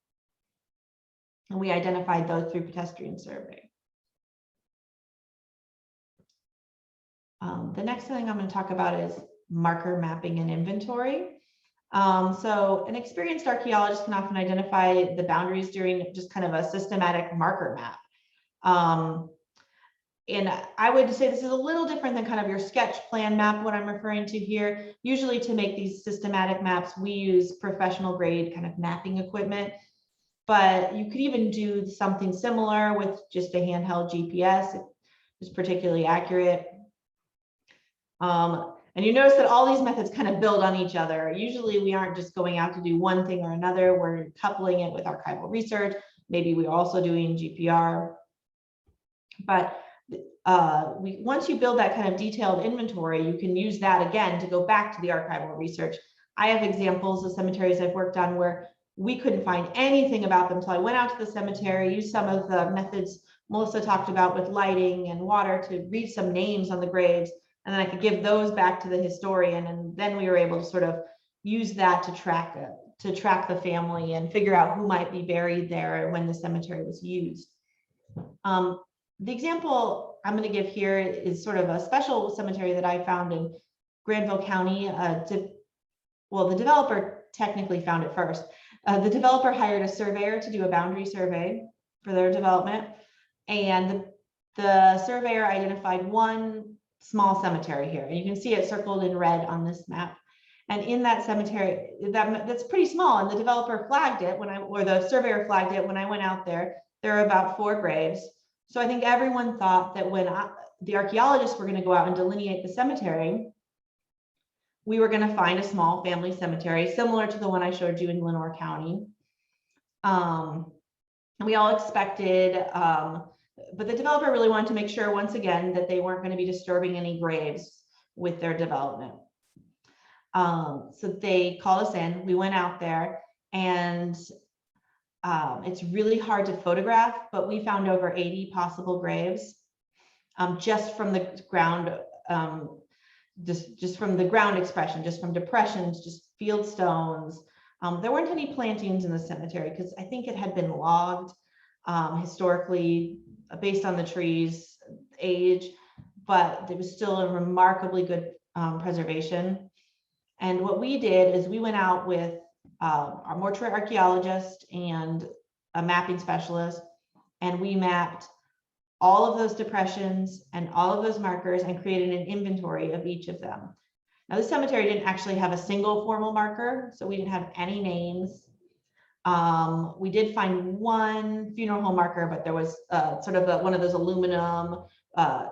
And we identified those through pedestrian survey. The next thing I'm going to talk about is marker mapping and inventory. So an experienced archaeologist can often identify the boundaries during just kind of a systematic marker map. And I would say this is a little different than kind of your sketch plan map, what I'm referring to here. Usually to make these systematic maps, we use professional grade kind of mapping equipment, but you could even do something similar with just a handheld GPS. It's particularly accurate. And you notice that all these methods kind of build on each other. Usually we aren't just going out to do one thing or another. We're coupling it with archival research. Maybe we're also doing GPR. But once you build that kind of detailed inventory, you can use that again to go back to the archival research. I have examples of cemeteries I've worked on where we couldn't find anything about them. So I went out to the cemetery, used some of the methods Melissa talked about with lighting and water to read some names on the graves. And then I could give those back to the historian. And then we were able to sort of use that to track the family and figure out who might be buried there when the cemetery was used. The example I'm going to give here is sort of a special cemetery that I found in Granville County. Well, the developer technically found it first. The developer hired a surveyor to do a boundary survey for their development. And the surveyor identified one small cemetery here. And you can see it circled in red on this map. And in that cemetery, that's pretty small. And the developer flagged it or the surveyor flagged it when I went out there. There are about 4 graves. So I think everyone thought that when the archaeologists were going to go out and delineate the cemetery, we were going to find a small family cemetery similar to the one I showed you in Lenore County. And we all expected, but the developer really wanted to make sure once again that they weren't going to be disturbing any graves with their development. So they called us in, we went out there, and it's really hard to photograph, but we found over 80 possible graves just from the ground, just from the ground expression, just from depressions, just field stones. There weren't any plantings in the cemetery because I think it had been logged historically based on the trees' age, but there was still a remarkably good preservation. And what we did is we went out with our mortuary archaeologist and a mapping specialist, and we mapped all of those depressions and all of those markers and created an inventory of each of them. Now, the cemetery didn't actually have a single formal marker, so we didn't have any names. We did find one funeral home marker, but there was sort of one of those aluminum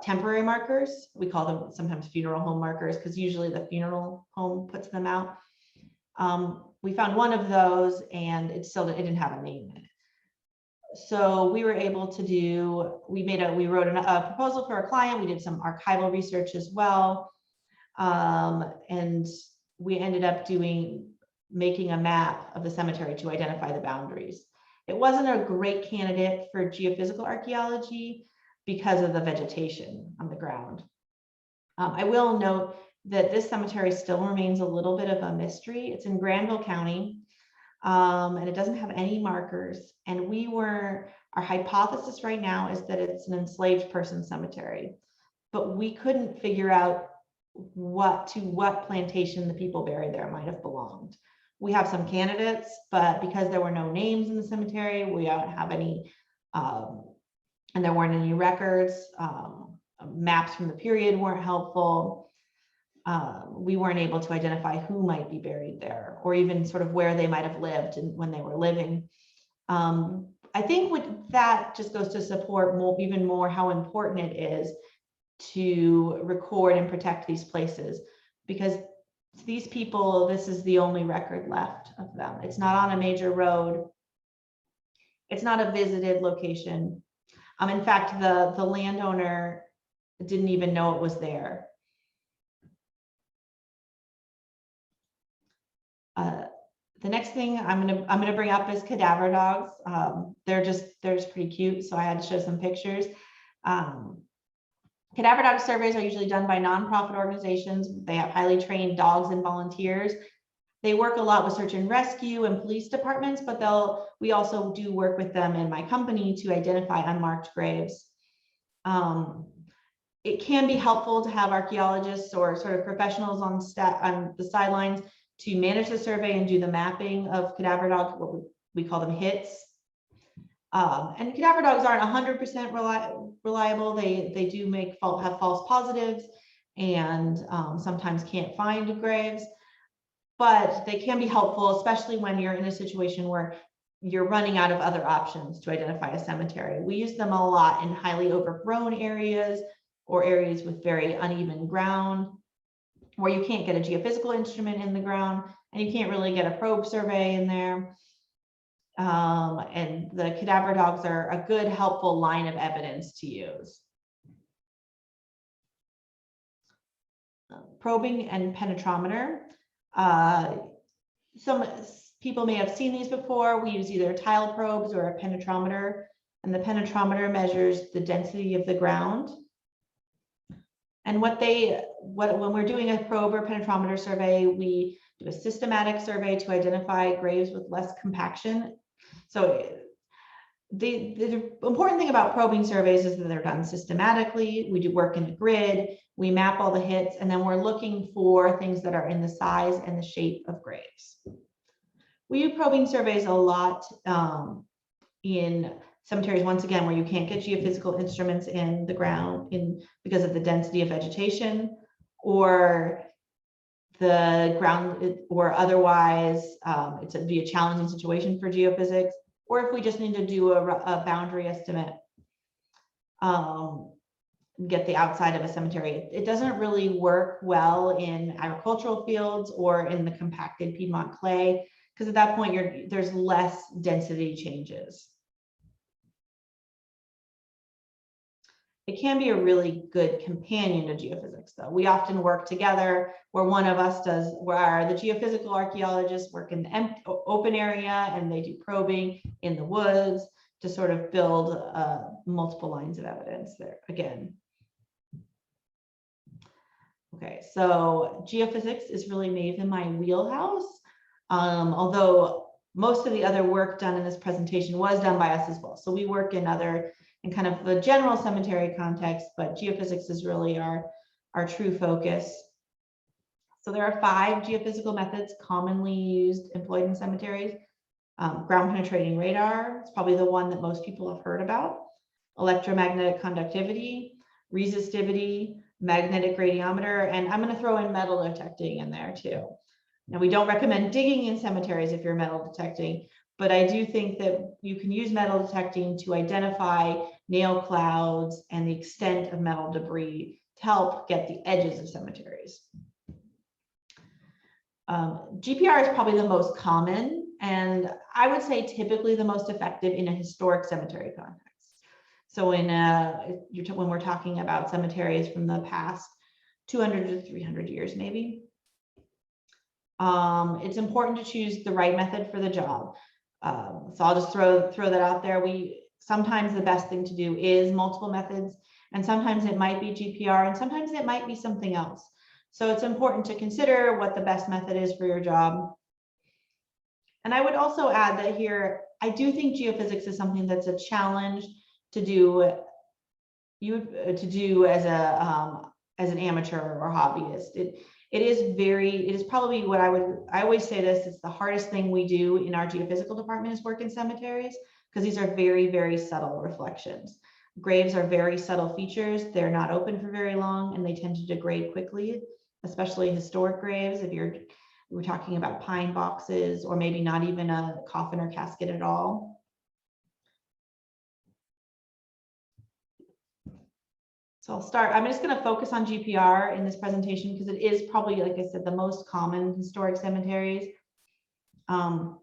temporary markers. We call them sometimes funeral home markers because usually the funeral home puts them out. We found one of those, and it didn't have a name in it. So we were able to we wrote a proposal for our client. We did some archival research as well. And we ended up making a map of the cemetery to identify the boundaries. It wasn't a great candidate for geophysical archaeology because of the vegetation on the ground. I will note that this cemetery still remains a little bit of a mystery. It's in Granville County, and it doesn't have any markers. And our hypothesis right now is that it's an enslaved person cemetery, but we couldn't figure out what plantation the people buried there might have belonged. We have some candidates, but because there were no names in the cemetery, we don't have any, and there weren't any records. Maps from the period weren't helpful. We weren't able to identify who might be buried there, or even sort of where they might have lived and when they were living. I think what that just goes to support even more how important it is to record and protect these places, because these people, this is the only record left of them. It's not on a major road. It's not a visited location. In fact, the landowner didn't even know it was there. The next thing I'm gonna bring up is cadaver dogs. They're just pretty cute, so I had to show some pictures. Cadaver dog surveys are usually done by nonprofit organizations. They have highly trained dogs and volunteers. They work a lot with search and rescue and police departments, but we also do work with them in my company to identify unmarked graves. It can be helpful to have archaeologists or sort of professionals on the sidelines to manage the survey and do the mapping of cadaver dogs, what we call them hits. And cadaver dogs aren't 100% reliable. They do have false positives and sometimes can't find graves, but they can be helpful, especially when you're in a situation where you're running out of other options to identify a cemetery. We use them a lot in highly overgrown areas or areas with very uneven ground, where you can't get a geophysical instrument in the ground and you can't really get a probe survey in there. And the cadaver dogs are a good, helpful line of evidence to use. Probing and penetrometer. Some people may have seen these before. We use either tile probes or a penetrometer, and the penetrometer measures the density of the ground. And when we're doing a probe or penetrometer survey, we do a systematic survey to identify graves with less compaction. So the important thing about probing surveys is that they're done systematically. We do work in a grid, we map all the hits, and then we're looking for things that are in the size and the shape of graves. We do probing surveys a lot in cemeteries, once again, where you can't get geophysical instruments in the ground because of the density of vegetation, or the ground, or otherwise it's be a challenging situation for geophysics, or if we just need to do a boundary estimate, get the outside of a cemetery. It doesn't really work well in agricultural fields or in the compacted Piedmont clay, because at that point there's less density changes. It can be a really good companion to geophysics, though. We often work together where one of us where the geophysical archaeologists work in the open area and they do probing in the woods to sort of build multiple lines of evidence there again. Okay, so geophysics is really maybe in my wheelhouse, although most of the other work done in this presentation was done by us as well. So we work in kind of the general cemetery context, but geophysics is really our true focus. So there are 5 geophysical methods commonly employed in cemeteries. Ground penetrating radar, it's probably the one that most people have heard about. Electromagnetic conductivity, resistivity, magnetic radiometer, and I'm going to throw in metal detecting in there too. Now, we don't recommend digging in cemeteries if you're metal detecting, but I do think that you can use metal detecting to identify nail clouds and the extent of metal debris to help get the edges of cemeteries. GPR is probably the most common, and I would say typically the most effective in a historic cemetery context. So when we're talking about cemeteries from the past 200 to 300 years, maybe. It's important to choose the right method for the job. So I'll just throw that out there. Sometimes the best thing to do is multiple methods, and sometimes it might be GPR, and sometimes it might be something else. So it's important to consider what the best method is for your job. And I would also add that here, I do think geophysics is something that's a challenge to do as an amateur or hobbyist. It is probably what I always say this, it's the hardest thing we do in our geophysical department is work in cemeteries, because these are very, very subtle reflections. Graves are very subtle features. They're not open for very long and they tend to degrade quickly, especially historic graves. If we're talking about pine boxes or maybe not even a coffin or casket at all. So I'll start. I'm just going to focus on GPR in this presentation because it is probably, like I said, the most common historic cemeteries. I'll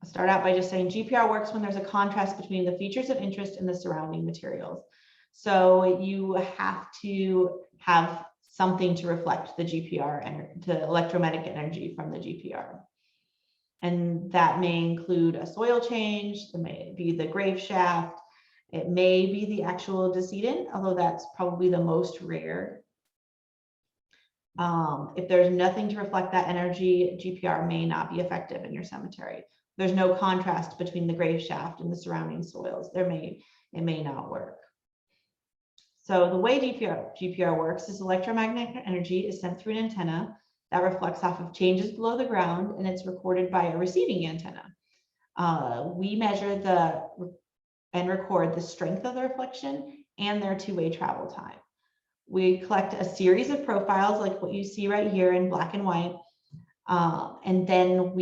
start out by just saying GPR works when there's a contrast between the features of interest and the surrounding materials. So you have to have something to reflect the GPR and the electromagnetic energy from the GPR. And that may include a soil change, it may be the grave shaft, it may be the actual decedent, although that's probably the most rare. If there's nothing to reflect that energy, GPR may not be effective in your cemetery. There's no contrast between the grave shaft and the surrounding soils. It may not work. So the way GPR works is electromagnetic energy is sent through an antenna that reflects off of changes below the ground, and it's recorded by a receiving antenna. We measure and record the strength of the reflection and their two-way travel time. We collect a series of profiles like what you see right here in black and white. And then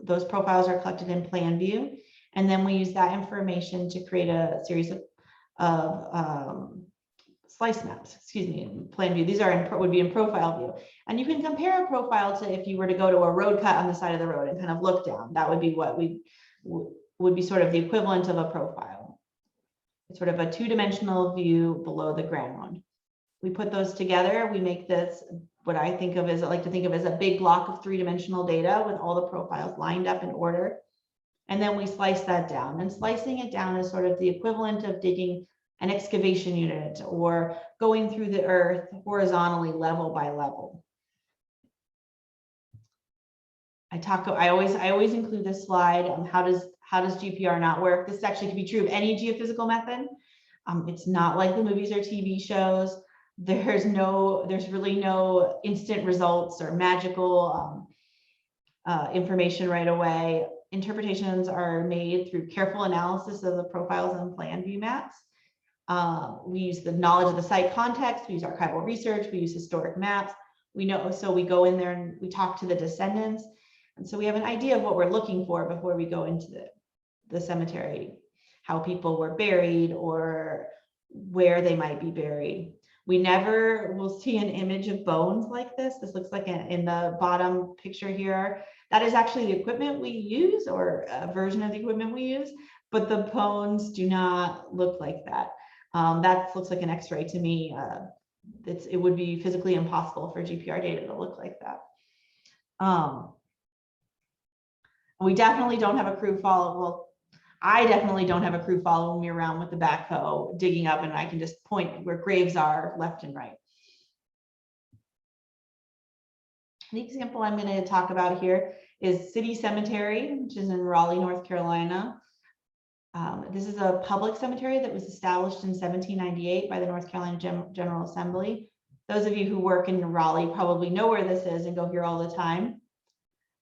those profiles are collected in plan view. And then we use that information to create a series of slice maps, in plan view. These would be in profile view. And you can compare a profile to if you were to go to a road cut on the side of the road and kind of look down. That would be what would be sort of the equivalent of a profile. It's sort of a two-dimensional view below the ground. We put those together. We make this what I like to think of as a big block of three-dimensional data with all the profiles lined up in order. And then we slice that down. And slicing it down is sort of the equivalent of digging an excavation unit or going through the earth horizontally, level by level. I always include this slide on how does GPR not work. This actually can be true of any geophysical method. It's not like the movies or TV shows. There's really no instant results or magical information right away. Interpretations are made through careful analysis of the profiles and plan view maps. We use the knowledge of the site context, we use archival research, we use historic maps. So we go in there and we talk to the descendants. And so we have an idea of what we're looking for before we go into the cemetery, how people were buried or where they might be buried. We never will see an image of bones like this. This looks like in the bottom picture here. That is actually the equipment we use, or a version of the equipment we use, but the bones do not look like that. That looks like an X-ray to me. It would be physically impossible for GPR data to look like that. We definitely don't have a crew follow. Well, I definitely don't have a crew following me around with the backhoe digging up, and I can just point where graves are left and right. The example I'm going to talk about here is City Cemetery, which is in Raleigh, North Carolina. This is a public cemetery that was established in 1798 by the North Carolina General Assembly. Those of you who work in Raleigh probably know where this is and go here all the time.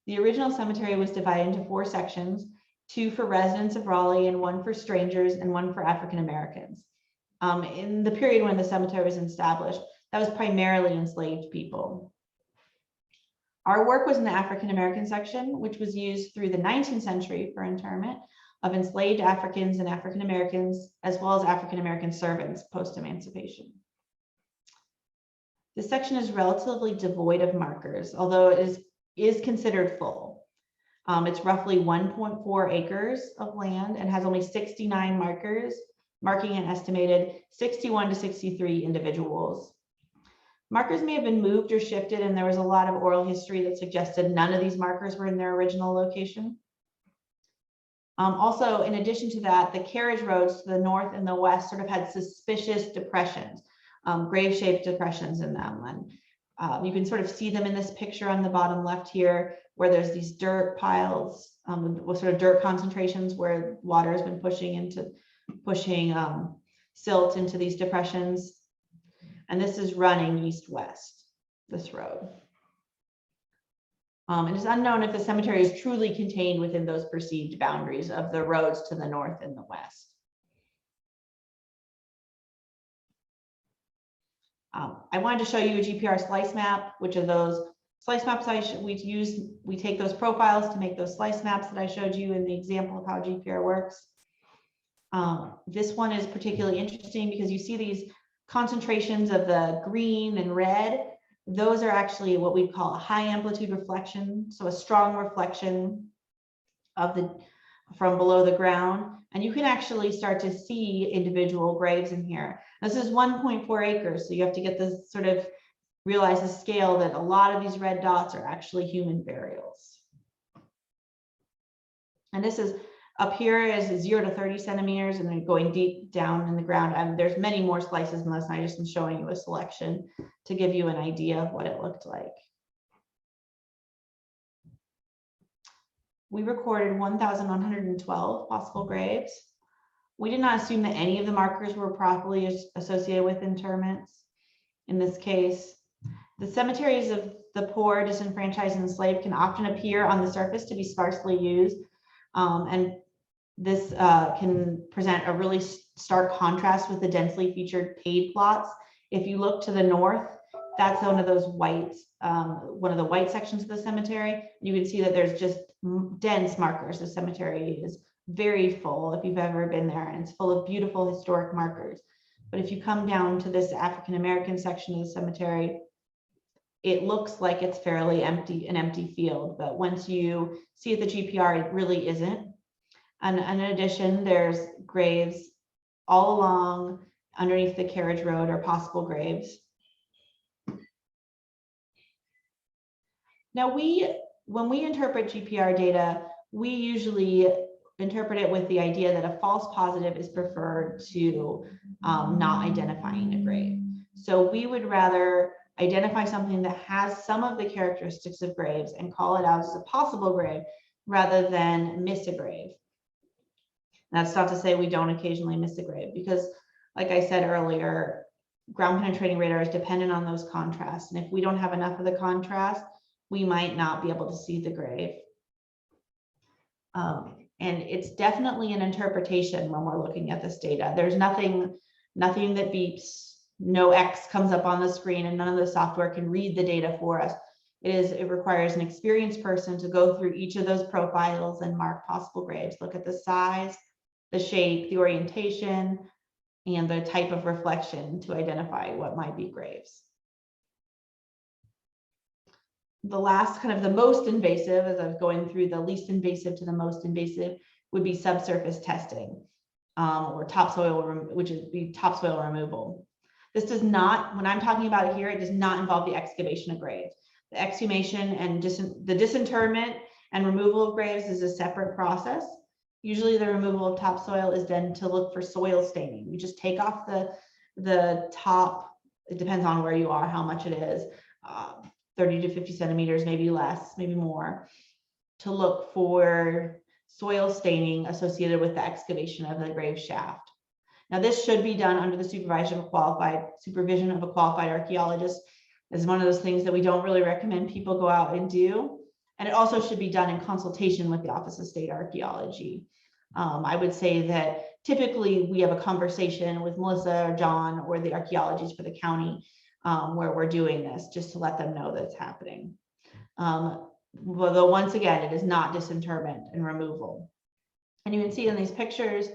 The original cemetery was divided into 4 sections, 2 for residents of Raleigh and 1 for strangers and 1 for African Americans. In the period when the cemetery was established, that was primarily enslaved people. Our work was in the African American section, which was used through the 19th century for interment of enslaved Africans and African Americans, as well as African American servants post-emancipation. This section is relatively devoid of markers, although it is considered full. It's roughly 1.4 acres of land and has only 69 markers, marking an estimated 61 to 63 individuals. Markers may have been moved or shifted, and there was a lot of oral history that suggested none of these markers were in their original location. Also, in addition to that, the carriage roads to the north and the west sort of had suspicious depressions, grave-shaped depressions in them. And you can sort of see them in this picture on the bottom left here, where there's these dirt piles with sort of dirt concentrations where water has been pushing silt into these depressions. And this is running east-west, this road. It is unknown if the cemetery is truly contained within those perceived boundaries of the roads to the north and the west. I wanted to show you a GPR slice map, which are those slice maps we take those profiles to make those slice maps that I showed you in the example of how GPR works. This one is particularly interesting because you see these concentrations of the green and red. Those are actually what we call a high amplitude reflection. So a strong reflection of from below the ground. And you can actually start to see individual graves in here. This is 1.4 acres. So you have to get this sort of realize the scale that a lot of these red dots are actually human burials. And this is up here is 0 to 30 centimeters and then going deep down in the ground. And there's many more slices than this. And I just am showing you a selection to give you an idea of what it looked like. We recorded 1,112 possible graves. We did not assume that any of the markers were properly associated with interments. In this case, the cemeteries of the poor, disenfranchised, and enslaved can often appear on the surface to be sparsely used. And this can present a really stark contrast with the densely featured paid plots. If you look to the north, that's one of those white, one of the white sections of the cemetery. You can see that there's just dense markers. The cemetery is very full if you've ever been there, and it's full of beautiful historic markers. But if you come down to this African-American section of the cemetery, it looks like it's fairly empty, an empty field. But once you see the GPR, it really isn't. And in addition, there's graves all along underneath the carriage road or possible graves. Now when we interpret GPR data, we usually interpret it with the idea that a false positive is preferred to not identifying a grave. So we would rather identify something that has some of the characteristics of graves and call it out as a possible grave rather than miss a grave. That's not to say we don't occasionally miss a grave, because like I said earlier, ground penetrating radar is dependent on those contrasts. And if we don't have enough of the contrast, we might not be able to see the grave. And it's definitely an interpretation when we're looking at this data. There's nothing that beeps, no X comes up on the screen, and none of the software can read the data for us. It requires an experienced person to go through each of those profiles and mark possible graves, look at the size, the shape, the orientation, and the type of reflection to identify what might be graves. The last, kind of the most invasive, as I was going through the least invasive to the most invasive, would be subsurface testing, or topsoil, which is topsoil removal. This does not, when I'm talking about it here, it does not involve the excavation of graves. The exhumation and the disinterment and removal of graves is a separate process. Usually the removal of topsoil is done to look for soil staining. You just take off the top, it depends on where you are, how much it is, 30 to 50 centimeters, maybe less, maybe more, to look for soil staining associated with the excavation of the grave shaft. Now, this should be done under the supervision of a qualified archaeologist. This is one of those things that we don't really recommend people go out and do. And it also should be done in consultation with the Office of State Archaeology. I would say that typically we have a conversation with Melissa or John or the archaeologists for the county where we're doing this, just to let them know that it's happening. Although once again, it is not disinterment and removal. And you can see in these pictures,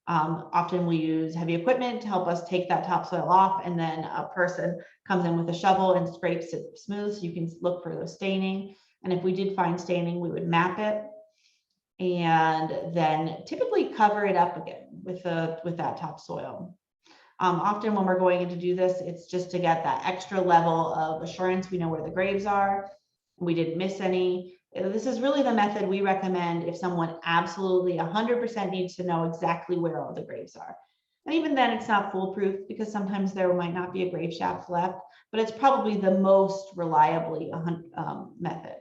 often we use heavy equipment to help us take that topsoil off, and then a person comes in with a shovel and scrapes it smooth so you can look for the staining. And if we did find staining, we would map it and then typically cover it up again with that topsoil. Often when we're going in to do this, it's just to get that extra level of assurance. We know where the graves are. We didn't miss any. This is really the method we recommend if someone absolutely 100% needs to know exactly where all the graves are. And even then, it's not foolproof, because sometimes there might not be a grave shaft left, but it's probably the most reliably method.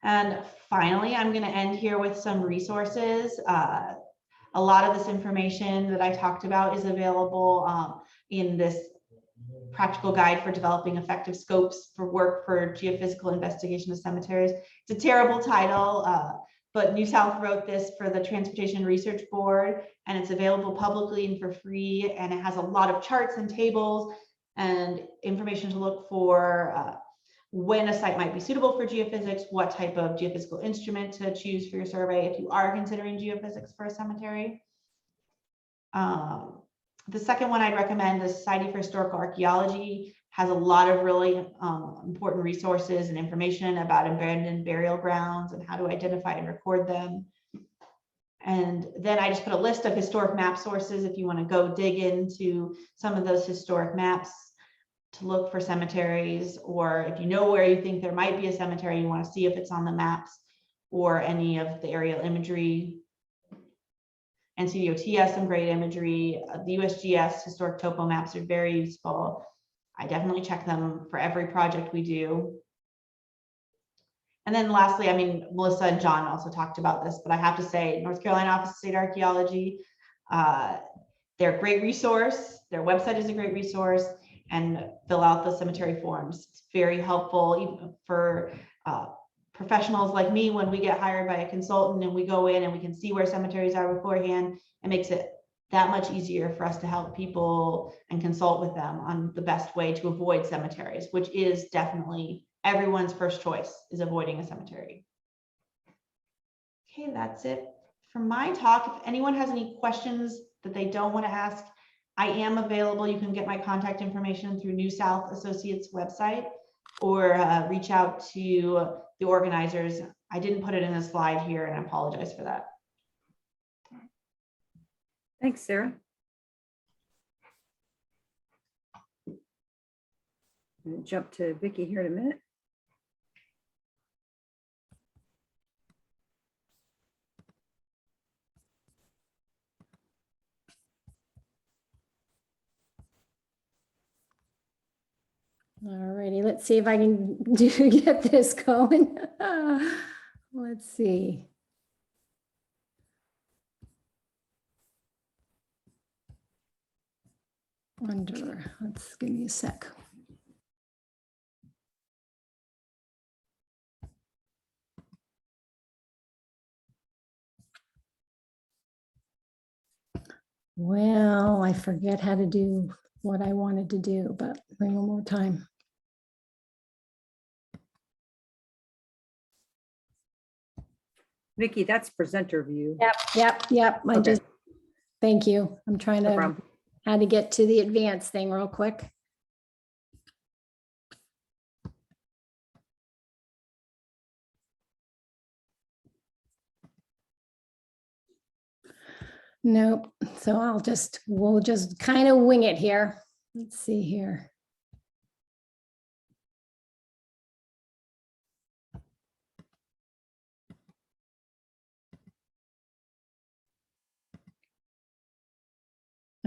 And finally, I'm going to end here with some resources. A lot of this information that I talked about is available in this practical guide for developing effective scopes for work for geophysical investigation of cemeteries. It's a terrible title, but New South wrote this for the Transportation Research Board, and it's available publicly and for free. And it has a lot of charts and tables and information to look for when a site might be suitable for geophysics, what type of geophysical instrument to choose for your survey if you are considering geophysics for a cemetery. The second one I'd recommend, the Society for Historical Archaeology, has a lot of really important resources and information about abandoned burial grounds and how to identify and record them. And then I just put a list of historic map sources if you want to go dig into some of those historic maps to look for cemeteries, or if you know where you think there might be a cemetery, you want to see if it's on the maps or any of the aerial imagery. NC OSA has some great imagery. The USGS historic topo maps are very useful. I definitely check them for every project we do. And then lastly, I mean, Melissa and John also talked about this, but I have to say, North Carolina Office of State Archaeology, they're a great resource. Their website is a great resource, and fill out the cemetery forms. It's very helpful even for professionals like me. When we get hired by a consultant and we go in and we can see where cemeteries are beforehand, it makes it that much easier for us to help people and consult with them on the best way to avoid cemeteries, which is definitely everyone's first choice, is avoiding a cemetery. Okay, that's it for my talk. If anyone has any questions that they don't want to ask, I am available. You can get my contact information through New South Associates website, or reach out to the organizers. I didn't put it in a slide here, and I apologize for that. Thanks, Sarah. I'm gonna jump to Vicki here in a minute. All righty, let's see if I can get this going. Let's see. Let's give me a sec. Well, I forget how to do what I wanted to do, but bring one more time. Vicki, that's presenter view. Yep. I Okay. just, thank you. I'm trying No to, problem. how to get to the advanced thing real quick. Nope. So we'll just kind of wing it here. Let's see here.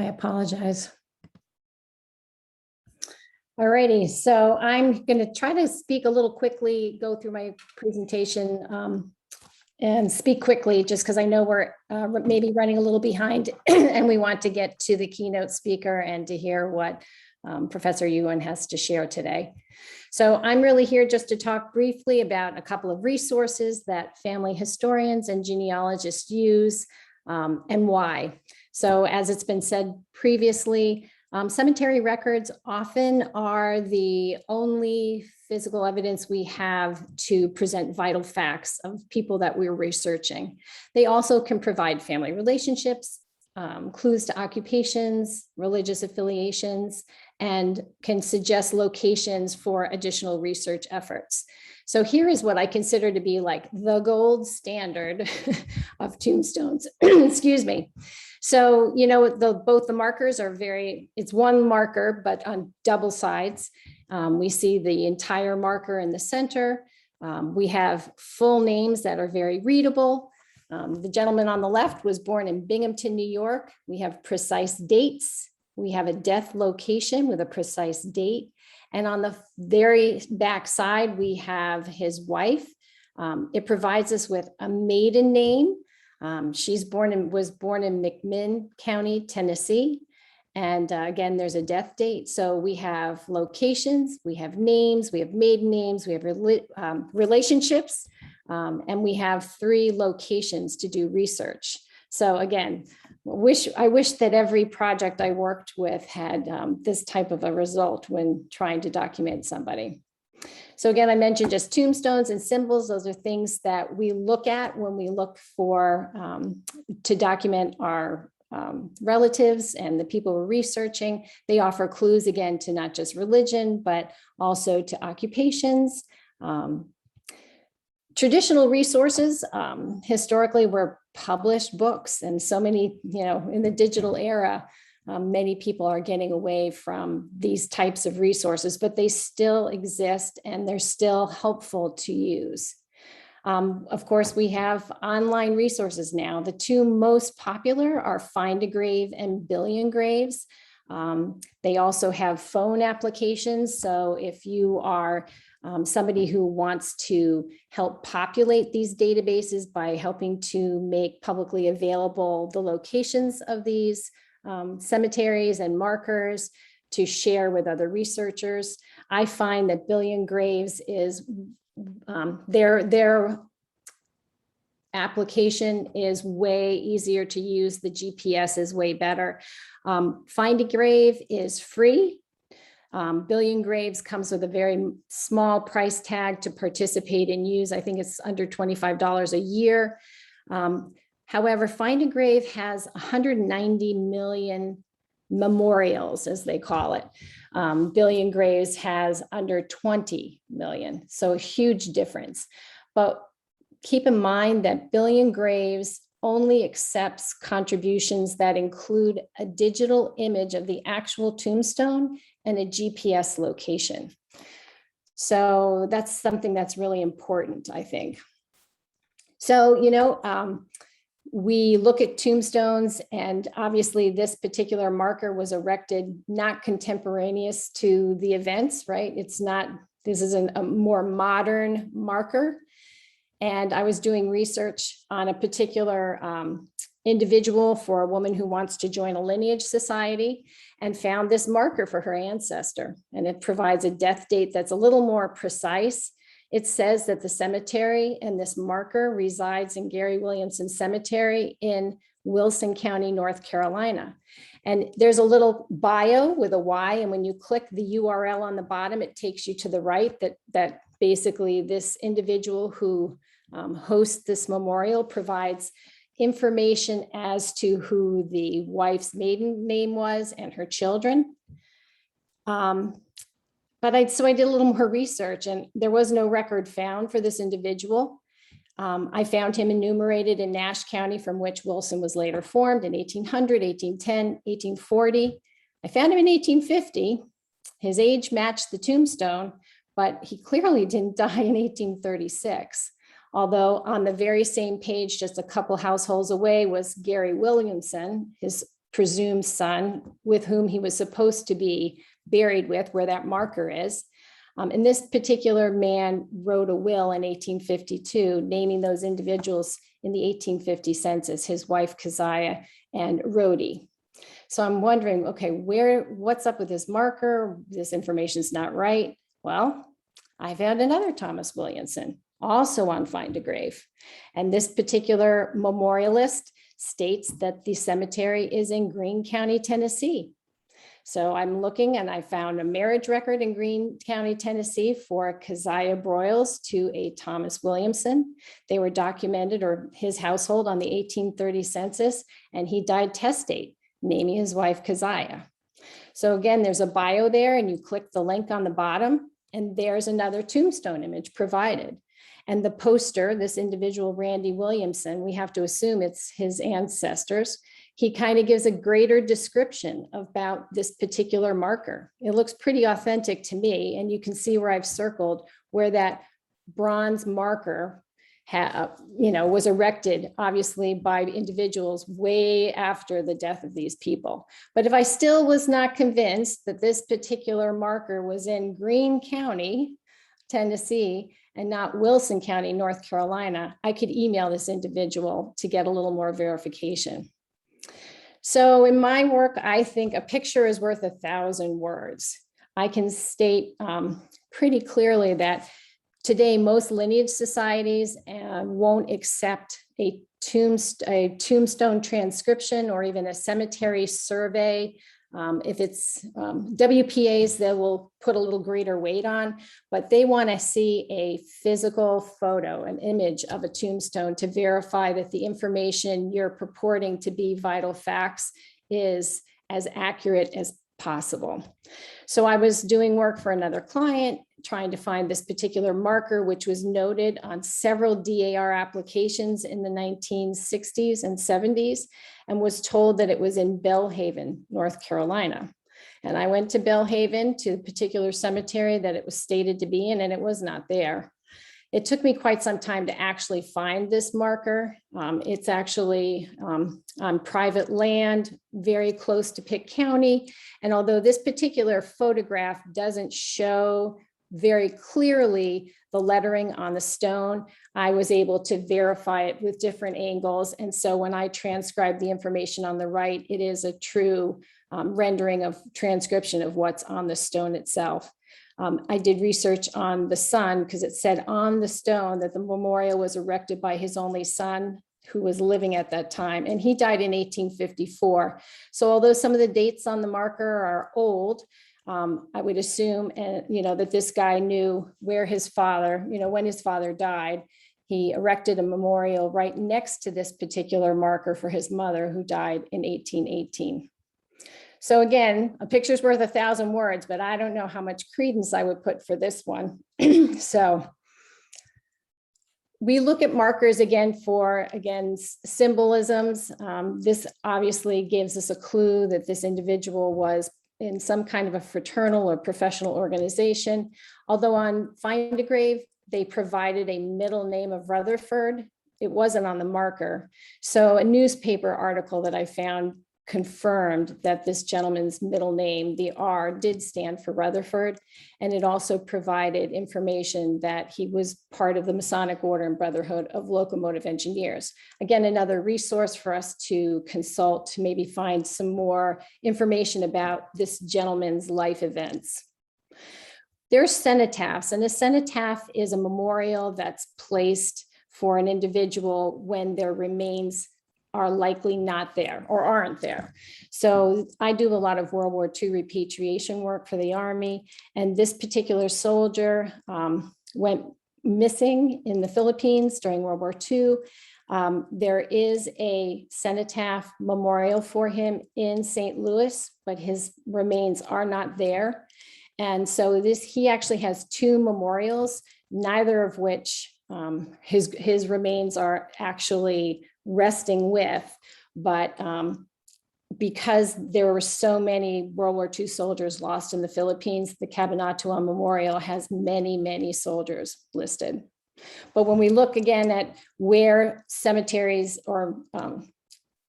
I apologize. All righty, so I'm going to try to speak a little quickly, go through my presentation and speak quickly, just because I know we're maybe running a little behind and we want to get to the keynote speaker and to hear what Professor Ewan has to share today. So I'm really here just to talk briefly about a couple of resources that family historians and genealogists use and why. So as it's been said previously, cemetery records often are the only physical evidence we have to present vital facts of people that we're researching. They also can provide family relationships, clues to occupations, religious affiliations, and can suggest locations for additional research efforts. So here is what I consider to be like the gold standard of tombstones. Excuse me. So, you know, both the markers are it's one marker, but on double sides. We see the entire marker in the center. We have full names that are very readable. The gentleman on the left was born in Binghamton, New York. We have precise dates. We have a death location with a precise date. And on the very back side, we have his wife. It provides us with a maiden name. She was born in McMinn County, Tennessee. And again, there's a death date. So we have locations, we have names, we have maiden names, we have relationships, and we have 3 locations to do research. So again, I wish that every project I worked with had this type of a result when trying to document somebody. So again, I mentioned just tombstones and symbols. Those are things that we look at when we look for to document our relatives and the people we're researching. They offer clues again to not just religion, but also to occupations. Traditional resources historically were published books, and so many, in the digital era, many people are getting away from these types of resources, but they still exist and they're still helpful to use. Of course, we have online resources now. The two most popular are Find a Grave and Billion Graves. They also have phone applications. So if you are somebody who wants to help populate these databases by helping to make publicly available the locations of these cemeteries and markers to share with other researchers, I find that Billion Graves is their application is way easier to use. The GPS is way better. Find a Grave is free. Billion Graves comes with a very small price tag to participate and use. I think it's under $25 a year. However, Find a Grave has 190 million memorials, as they call it. Billion Graves has under 20 million, so a huge difference. But keep in mind that Billion Graves only accepts contributions that include a digital image of the actual tombstone and a GPS location. So that's something that's really important, I think. So, we look at tombstones, and obviously this particular marker was erected not contemporaneous to the events, right? It's not, this is a more modern marker. And I was doing research on a particular individual for a woman who wants to join a lineage society and found this marker for her ancestor. And it provides a death date that's a little more precise. It says that the cemetery and this marker resides in Gary Williamson Cemetery in Wilson County, North Carolina. And there's a little bio with a Y. And when you click the URL on the bottom, it takes you to the right that basically this individual who hosts this memorial provides information as to who the wife's maiden name was and her children. So I did a little more research, and there was no record found for this individual. I found him enumerated in Nash County, from which Wilson was later formed in 1800, 1810, 1840. I found him in 1850. His age matched the tombstone, but he clearly didn't die in 1836. Although on the very same page, just a couple households away, was Gary Williamson, his presumed son, with whom he was supposed to be buried with, where that marker is. And this particular man wrote a will in 1852, naming those individuals in the 1850 census, his wife Keziah and Rhodey. So I'm wondering, okay, what's up with this marker? This information's not right. Well, I found another Thomas Williamson, also on Find a Grave. And this particular memorialist states that the cemetery is in Greene County, Tennessee. So I'm looking, and I found a marriage record in Greene County, Tennessee for Keziah Broyles to a Thomas Williamson. They were documented, or his household, on the 1830 census, and he died testate, naming his wife Keziah. So again, there's a bio there, and you click the link on the bottom, and there's another tombstone image provided. And the poster, this individual, Randy Williamson, we have to assume it's his ancestors. He kind of gives a greater description about this particular marker. It looks pretty authentic to me. And you can see where I've circled where that bronze marker was erected, obviously by individuals way after the death of these people. But if I still was not convinced that this particular marker was in Greene County, Tennessee, and not Wilson County, North Carolina, I could email this individual to get a little more verification. So in my work, I think a picture is worth 1,000 words. I can state pretty clearly that today, most lineage societies won't accept a tombstone transcription or even a cemetery survey If it's WPAs, they will put a little greater weight on, but they want to see a physical photo, an image of a tombstone to verify that the information you're purporting to be vital facts is as accurate as possible. So I was doing work for another client, trying to find this particular marker, which was noted on several DAR applications in the 1960s and 70s, and was told that it was in Belhaven, North Carolina. And I went to Belhaven, to the particular cemetery that it was stated to be in, and it was not there. It took me quite some time to actually find this marker. It's actually on private land, very close to Pitt County. And although this particular photograph doesn't show very clearly the lettering on the stone, I was able to verify it with different angles. And so when I transcribe the information on the right, it is a true rendering of transcription of what's on the stone itself. I did research on the son because it said on the stone that the memorial was erected by his only son who was living at that time, and he died in 1854. So although some of the dates on the marker are old, I would assume, that this guy knew where his father, when his father died. He erected a memorial right next to this particular marker for his mother who died in 1818. So again, a picture's worth 1,000 words, but I don't know how much credence I would put for this one. So we look at markers again for, symbolisms. This obviously gives us a clue that this individual was in some kind of a fraternal or professional organization. Although on Find a Grave, they provided a middle name of Rutherford. It wasn't on the marker. So a newspaper article that I found confirmed that this gentleman's middle name, the R, did stand for Rutherford. And it also provided information that he was part of the Masonic Order and Brotherhood of Locomotive Engineers. Again, another resource for us to consult to maybe find some more information about this gentleman's life events. There's cenotaphs, and a cenotaph is a memorial that's placed for an individual when their remains are likely not there or aren't there. So I do a lot of World War II repatriation work for the Army, and this particular soldier went missing in the Philippines during World War II. There is a cenotaph memorial for him in St. Louis, but his remains are not there. And so he actually has two memorials, neither of which his remains are actually resting with, but because there were so many World War II soldiers lost in the Philippines, the Cabanatuan Memorial has many, many soldiers listed. But when we look again at where cemeteries or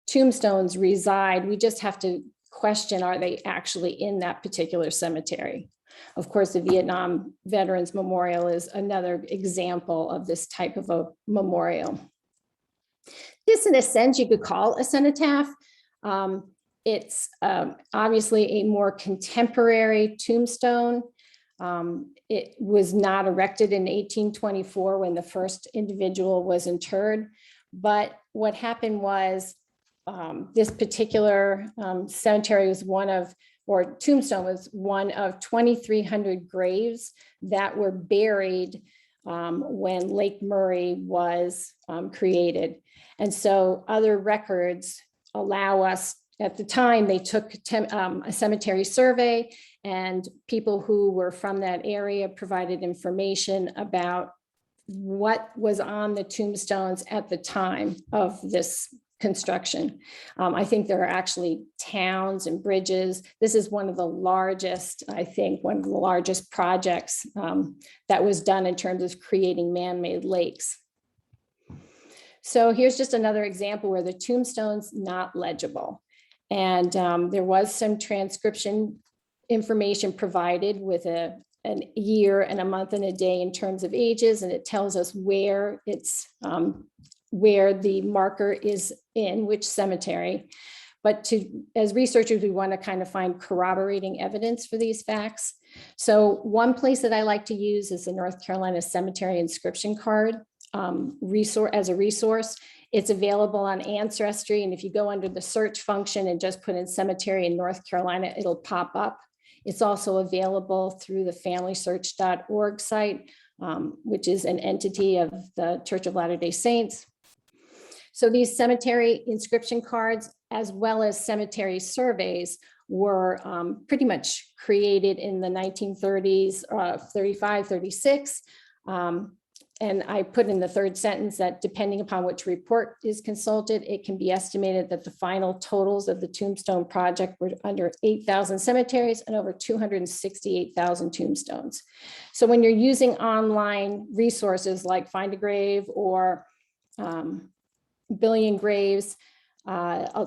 tombstones reside, we just have to question, are they actually in that particular cemetery? Of course, the Vietnam Veterans Memorial is another example of this type of a memorial. This, in a sense, you could call a cenotaph. It's obviously a more contemporary tombstone. It was not erected in 1824 when the first individual was interred. But what happened was this particular cemetery was tombstone was one of 2,300 graves that were buried when Lake Murray was created. And so other records allow us, at the time, they took a cemetery survey, and people who were from that area provided information about what was on the tombstones at the time of this construction. I think there are actually towns and bridges. This is one of the largest, one of the largest projects that was done in terms of creating man-made lakes. So here's just another example where the tombstone's not legible. And there was some transcription information provided with an year and a month and a day in terms of ages, and it tells us where the marker is in which cemetery. But as researchers, we want to kind of find corroborating evidence for these facts. So one place that I like to use is the North Carolina Cemetery inscription card as a resource. It's available on Ancestry, and if you go under the search function and just put in cemetery in North Carolina, it'll pop up. It's also available through the familysearch.org site, which is an entity of the Church of Latter-day Saints. So these cemetery inscription cards, as well as cemetery surveys, were pretty much created in the 1930s, 35, 36. And I put in the third sentence that depending upon which report is consulted, it can be estimated that the final totals of the tombstone project were under 8,000 cemeteries and over 268,000 tombstones. So when you're using online resources like Find a Grave or Billion Graves,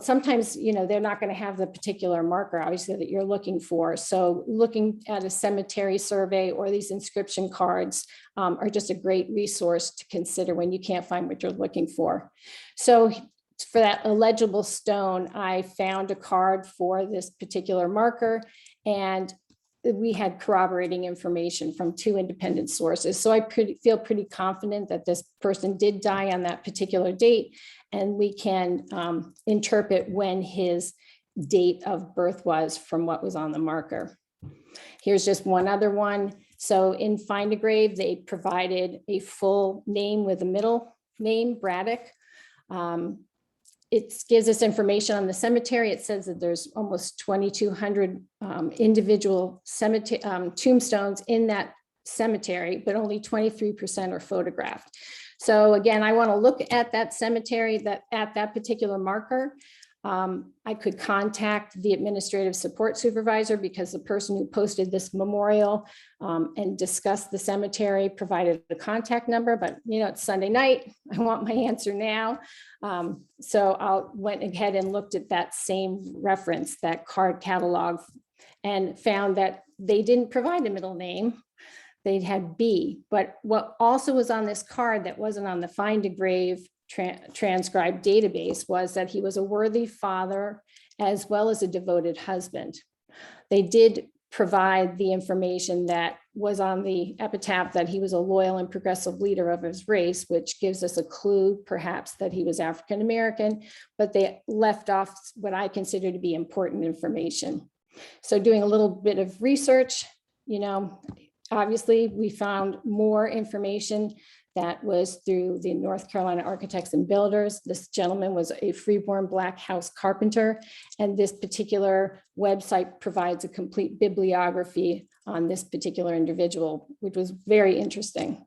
sometimes, they're not going to have the particular marker, obviously, that you're looking for. So looking at a cemetery survey or these inscription cards are just a great resource to consider when you can't find what you're looking for. So for that illegible stone, I found a card for this particular marker, and we had corroborating information from 2 independent sources. So I feel pretty confident that this person did die on that particular date, and we can interpret when his date of birth was from what was on the marker. Here's just one other one. So in Find a Grave, they provided a full name with a middle name, Braddock. It gives us information on the cemetery. It says that there's almost 2,200 individual cemetery tombstones in that cemetery, but only 23% are photographed. So again, I want to look at that cemetery at that particular marker. I could contact the administrative support supervisor because the person who posted this memorial and discussed the cemetery provided a contact number, but it's Sunday night. I want my answer now. So I went ahead and looked at that same reference, that card catalog, and found that they didn't provide a middle name. They had B, but what also was on this card that wasn't on the Find a Grave transcribed database was that he was a worthy father as well as a devoted husband. They did provide the information that was on the epitaph that he was a loyal and progressive leader of his race, which gives us a clue perhaps that he was African American, but they left off what I consider to be important information. So doing a little bit of research, obviously we found more information that was through the North Carolina Architects and Builders. This gentleman was a freeborn Black house carpenter, and this particular website provides a complete bibliography on this particular individual, which was very interesting.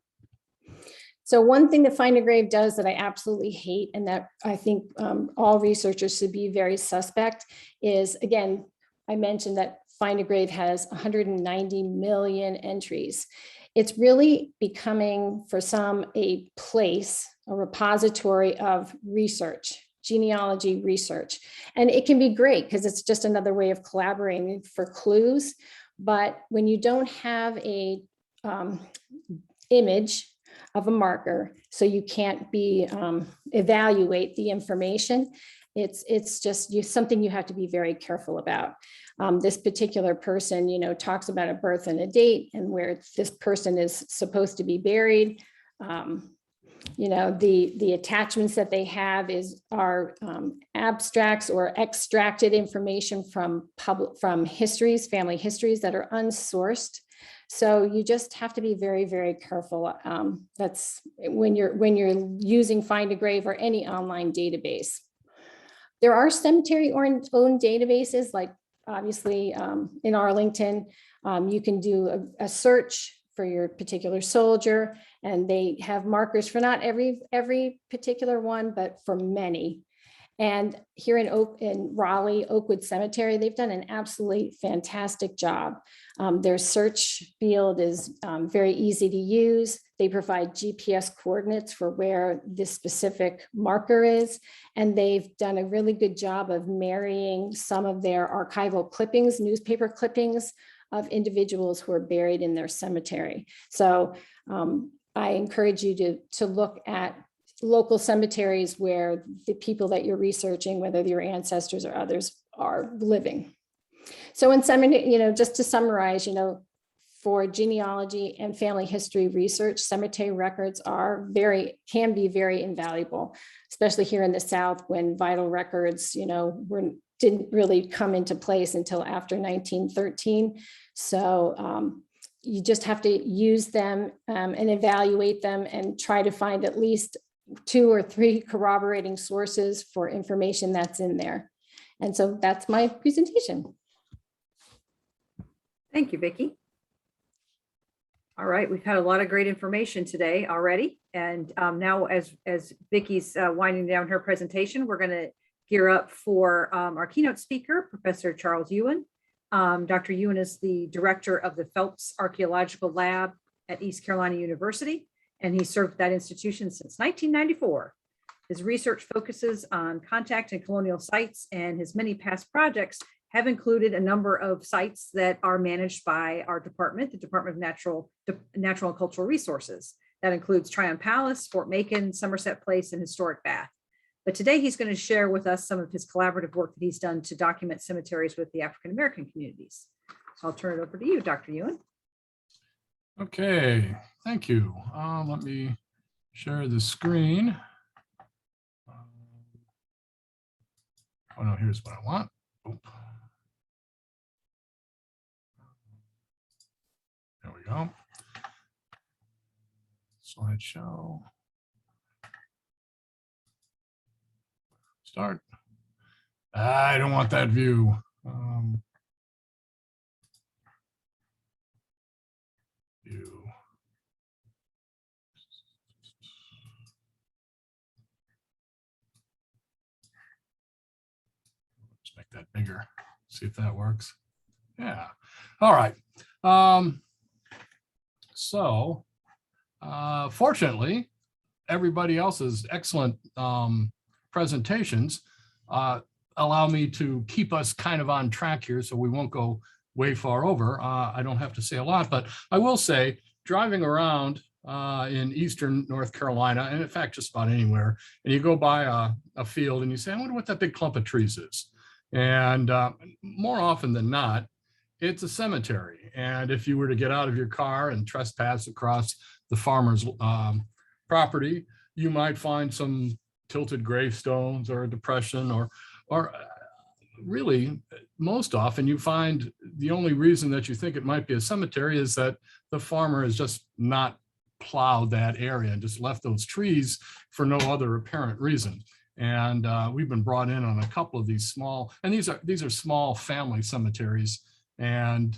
So one thing that Find a Grave does that I absolutely hate, and that I think all researchers should be very suspect, is, again, I mentioned that Find a Grave has 190 million entries. It's really becoming, for some, a place, a repository of research, genealogy research. And it can be great because it's just another way of collaborating for clues. But when you don't have a image of a marker, so you can't evaluate the information, it's just something you have to be very careful about. This particular person, talks about a birth and a date and where this person is supposed to be buried. The attachments that they have are abstracts or extracted information from histories, family histories that are unsourced. So you just have to be very, very careful. That's when you're using Find a Grave or any online database. There are cemetery-owned databases, like obviously in Arlington, you can do a search for your particular soldier, and they have markers for not every particular one, but for many. And here in Raleigh, Oakwood Cemetery, they've done an absolutely fantastic job. Their search field is very easy to use. They provide GPS coordinates for where this specific marker is. And they've done a really good job of marrying some of their archival clippings, newspaper clippings of individuals who are buried in their cemetery. So I encourage you to look at local cemeteries where the people that you're researching, whether your ancestors or others, are living. So in cemetery, just to summarize, for genealogy and family history research. Cemetery records can be very invaluable, especially here in the South when vital records, didn't really come into place until after 1913. So you just have to use them and evaluate them and try to find at least 2 or 3 corroborating sources for information that's in there. And so that's my presentation. Thank you, Vicki. All right, we've had a lot of great information today already. And now as Vicki's winding down her presentation, we're going to gear up for our keynote speaker, Professor Charles Ewan. Dr. Ewan is the director of the Phelps Archaeological Lab at East Carolina University, and he served that institution since 1994. His research focuses on contact and colonial sites, and his many past projects have included a number of sites that are managed by our department, the Department of Natural and Cultural Resources. That includes Tryon Palace, Fort Macon, Somerset Place, and Historic Bath. But today he's going to share with us some of his collaborative work that he's done to document cemeteries with the African-American communities. So I'll turn it over to you, Dr. Ewan. Okay, thank you. Let me share the screen. Oh no, here's what I want. Oop. There we go. Slideshow. Start. I don't want that view. View. Let's make that bigger. See if that works. Yeah. All right. Fortunately, everybody else's excellent presentations allow me to keep us kind of on track here, so we won't go way far over. I don't have to say a lot, but I will say driving around in Eastern North Carolina, and in fact, just about anywhere, and you go by a field and you say, I wonder what that big clump of trees is. And more often than not, it's a cemetery. And if you were to get out of your car and trespass across the farmer's property, you might find some tilted gravestones or a depression, or really most often you find the only reason that you think it might be a cemetery is that the farmer has just not plowed that area and just left those trees for no other apparent reason. And we've been brought in on a couple of these small, and these are small family cemeteries. And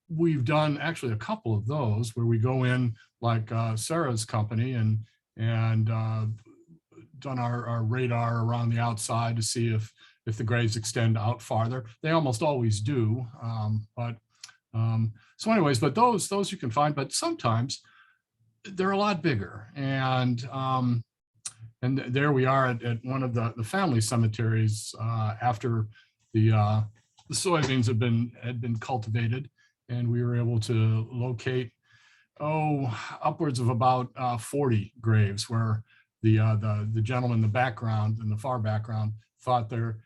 we've done actually a couple of those where we go in like Sarah's company and done our radar around the outside to see if the graves extend out farther. They almost always do. So anyways, but those you can find, but sometimes they're a lot bigger. And there we are at one of the family cemeteries after the soybeans had been cultivated, and we were able to locate upwards of about 40 graves where the gentleman in the background, in the far background, thought there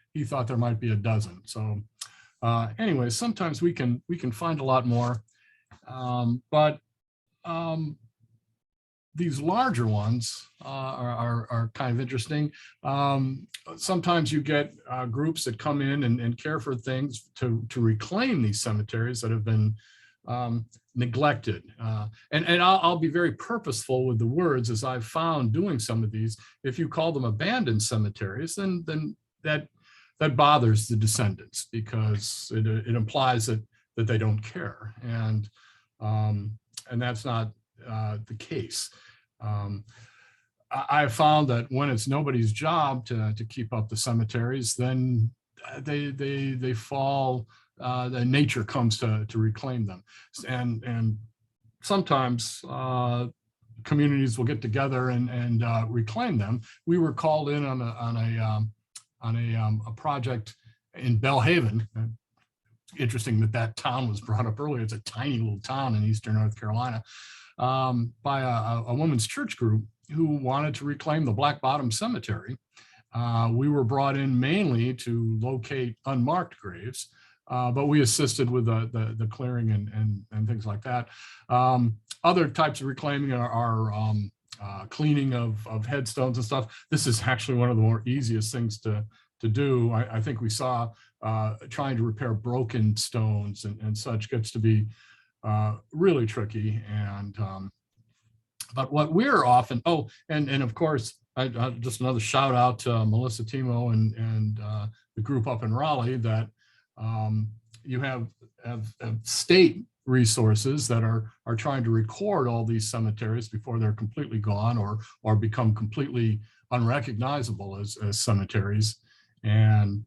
might be a dozen. So anyways, sometimes we can find a lot more, but these larger ones are kind of interesting. Sometimes you get groups that come in and care for things to reclaim these cemeteries that have been neglected. And I'll be very purposeful with the words, as I've found doing some of these. If you call them abandoned cemeteries, then that bothers the descendants, because it implies that they don't care, and that's not the case. I found that when it's nobody's job to keep up the cemeteries, then they fall. The nature comes to reclaim them, and sometimes communities will get together and reclaim them. We were called in on a project in Belhaven. Interesting that town was brought up earlier. It's a tiny little town in Eastern North Carolina, by a women's church group who wanted to reclaim the Black Bottom Cemetery. We were brought in mainly to locate unmarked graves. but we assisted with the clearing and things like that. Other types of reclaiming are cleaning of headstones and stuff. This is actually one of the more easiest things to do. I think we saw trying to repair broken stones and such gets to be really tricky. And but what we're often, and of course, I just another shout out to Melissa, Timo, and the group up in Raleigh that you have state resources that are trying to record all these cemeteries before they're completely gone or become completely unrecognizable as cemeteries. And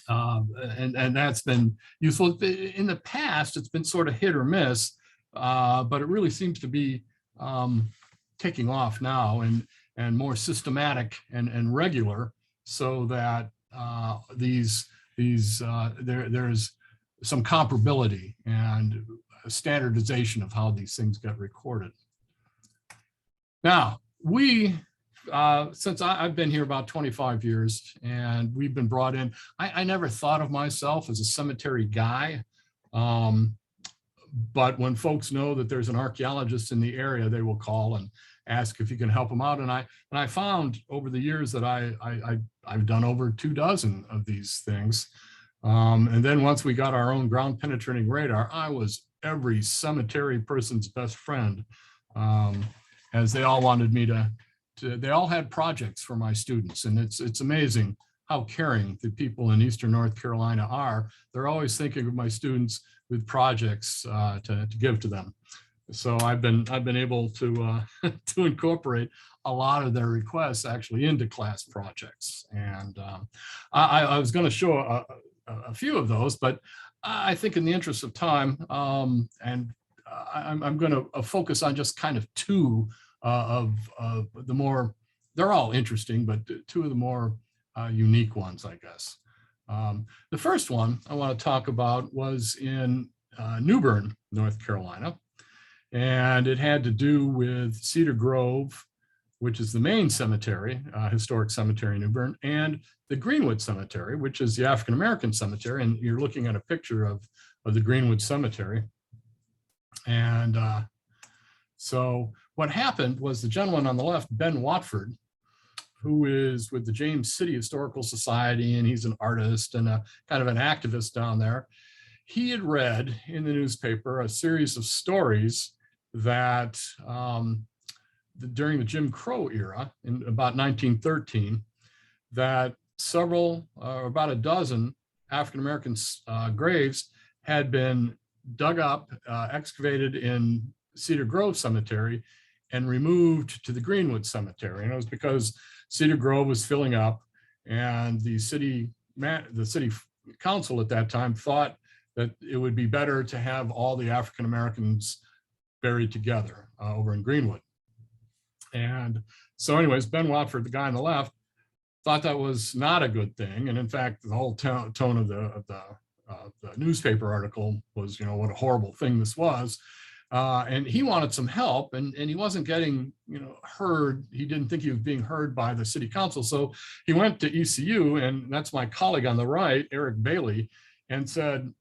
that's been useful. In the past, it's been sort of hit or miss, but it really seems to be taking off now and more systematic and regular, so that there's some comparability and standardization of how these things get recorded. Now, since I've been here about 25 years and we've been brought in, I never thought of myself as a cemetery guy. But when folks know that there's an archaeologist in the area, they will call and ask if you can help them out. And I found over the years that I've done over 24 of these things. And then once we got our own ground penetrating radar, I was every cemetery person's best friend, as they all wanted me they all had projects for my students. And it's amazing how caring the people in Eastern North Carolina are. They're always thinking of my students with projects to give to them. So I've been able to to incorporate a lot of their requests actually into class projects. And I was going to show a few of those, but I think in the interest of time, and I'm going to focus on just kind of two of the more, they're all interesting, but two of the more unique ones, I guess. The first one I want to talk about was in New Bern, North Carolina, and it had to do with Cedar Grove, which is the main cemetery, historic cemetery in New Bern, and the Greenwood Cemetery, which is the African-American cemetery. And you're looking at a picture of the Greenwood Cemetery. And so what happened was the gentleman on the left, Ben Watford, who is with the James City Historical Society, and he's an artist and a kind of an activist down there. He had read in the newspaper a series of stories that during the Jim Crow era, in about 1913, that about a dozen African-American graves had been dug up, excavated in Cedar Grove Cemetery and removed to the Greenwood Cemetery. And it was because Cedar Grove was filling up, and the city council at that time thought that it would be better to have all the African Americans buried together over in Greenwood. And so anyways, Ben Watford, the guy on the left, thought that was not a good thing. And in fact, the whole tone of the newspaper article was, what a horrible thing this was. And he wanted some help, and he wasn't getting, heard. He didn't think he was being heard by the city council. So he went to ECU, and that's my colleague on the right, Eric Bailey, and said,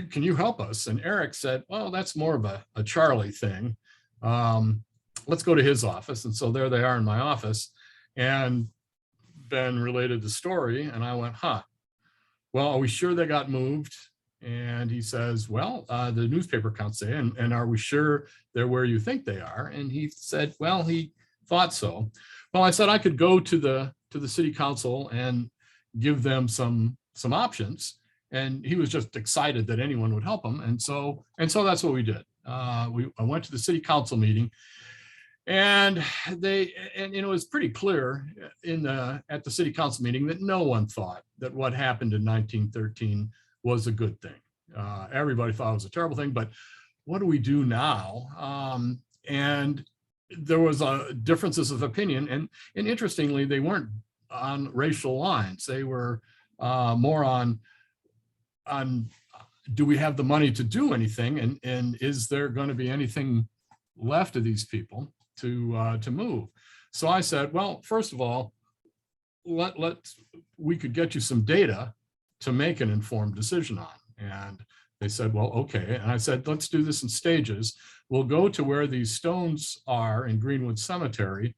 can you help us? And Eric said, well, that's more of a Charlie thing. Let's go to his office. And so there they are in my office. And Ben related the story, and I went, well, are we sure they got moved? And he says, well, the newspaper accounts say, and are we sure they're where you think they are? And he said, well, he thought so. Well, I said I could go to the city council and give them some options. And he was just excited that anyone would help him. And so that's what we did. I went to the city council meeting, and it was pretty clear at the city council meeting that no one thought that what happened in 1913 was a good thing. Everybody thought it was a terrible thing, but what do we do now? And there was differences of opinion, and interestingly, they weren't on racial lines. They were more on do we have the money to do anything, and is there going to be anything left of these people to move? So I said, well, first of all, we could get you some data to make an informed decision on. And they said, well, okay. And I said, let's do this in stages. We'll go to where these stones are in Greenwood Cemetery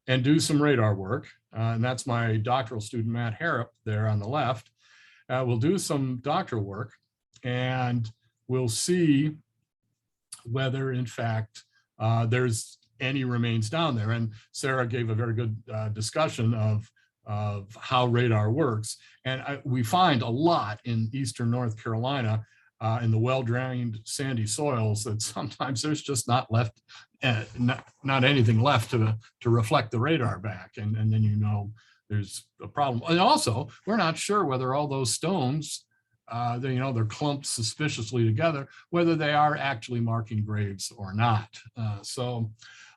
and do some radar work. And that's my doctoral student, Matt Harrop, there on the left. We'll do some doctoral work and we'll see whether in fact there's any remains down there. And Sarah gave a very good discussion of how radar works. And we find a lot in eastern North Carolina in the well-drained sandy soils that sometimes there's just not left, not anything left to reflect the radar back. And then you know there's a problem. And also, we're not sure whether all those stones, they're clumped suspiciously together, whether they are actually marking graves or not. So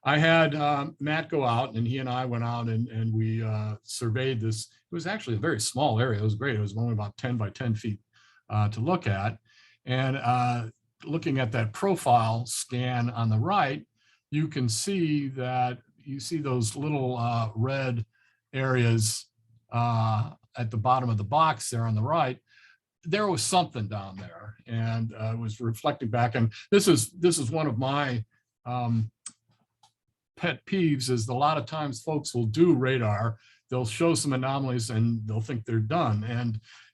I had Matt go out, and he and I went out and we surveyed this. It was actually a very small area. It was great. It was only about 10 by 10 feet to look at. And looking at that profile scan on the right, you can see that you see those little red areas at the bottom of the box there on the right. There was something down there, and it was reflecting back. And this is one of my pet peeves, is a lot of times folks will do radar, they'll show some anomalies and they'll think they're done.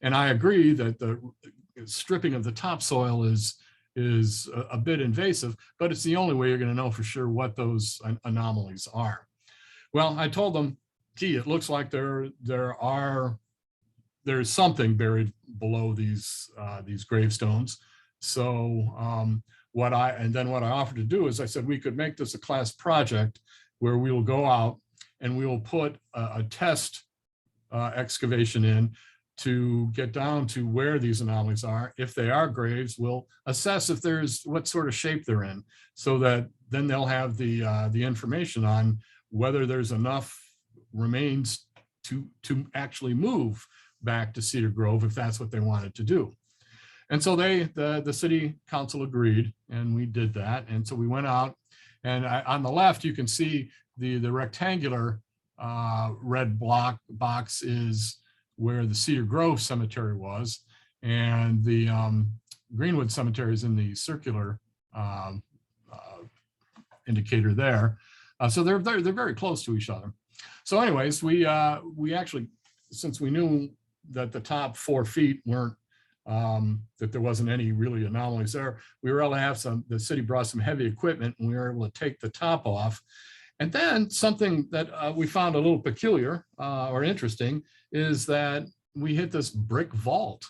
And I agree that the stripping of the topsoil is a bit invasive, but it's the only way you're going to know for sure what those anomalies are. Well, I told them, gee, it looks like there's something buried below these gravestones. So what I offered to do is I said we could make this a class project where we will go out and we will put a test excavation in to get down to where these anomalies are. If they are graves, we'll assess if there's what sort of shape they're in, so that then they'll have the information on whether there's enough remains to actually move back to Cedar Grove if that's what they wanted to do. And so the city council agreed, and we did that. And so we went out, and on the left you can see the rectangular red box is where the Cedar Grove Cemetery was, and the Greenwood Cemetery is in the circular indicator there. So they're very close to each other. So anyways, we actually, since we knew that the top 4 feet weren't, that there wasn't any really anomalies there, we were able to have the city brought some heavy equipment, and we were able to take the top off. And then something that we found a little peculiar or interesting is that we hit this brick vault.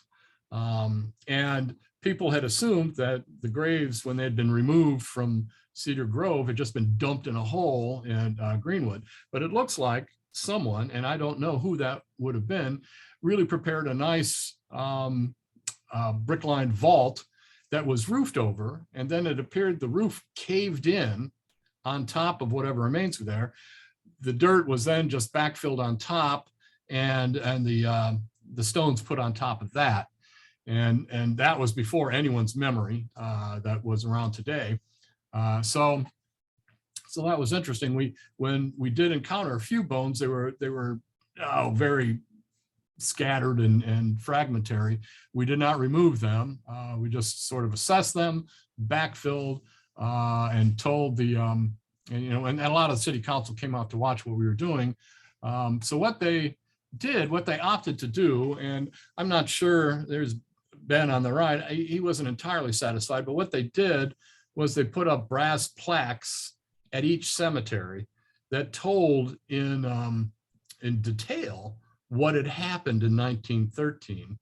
And people had assumed that the graves, when they had been removed from Cedar Grove, had just been dumped in a hole in Greenwood. But it looks like someone, and I don't know who that would have been, really prepared a nice brick-lined vault that was roofed over. And then it appeared the roof caved in on top of whatever remains were there. The dirt was then just backfilled on top, and the stones put on top of that. And that was before anyone's memory that was around today. So that was interesting. When we did encounter a few bones, they were very scattered and fragmentary. We did not remove them. We just sort of assessed them, backfilled, and told the and a lot of the city council came out to watch what we were doing. So what they opted to do, and I'm not sure, there's Ben on the right, he wasn't entirely satisfied, but what they did was they put up brass plaques at each cemetery that told in detail what had happened in 1913.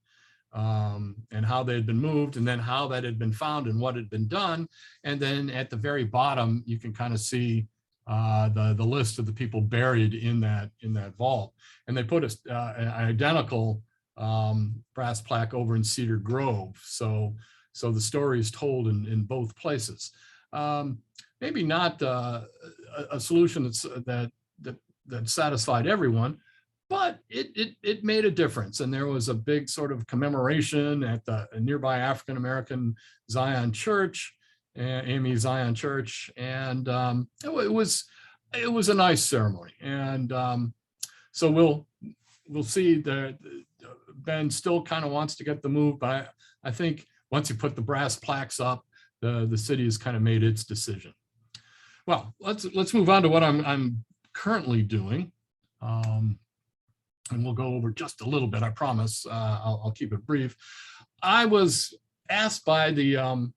And how they had been moved, and then how that had been found and what had been done. And then at the very bottom, you can kind of see the list of the people buried in that vault. And they put an identical brass plaque over in Cedar Grove. So the story is told in both places. Maybe not a solution that satisfied everyone, but it made a difference. And there was a big sort of commemoration at the nearby African-American Zion Church, Amy Zion Church. And it was a nice ceremony. And so we'll see Ben still kind of wants to get the move, but I think once you put the brass plaques up, the city has kind of made its decision. Well, let's move on to what I'm currently doing. And we'll go over just a little bit, I promise. I'll keep it brief. I was asked by the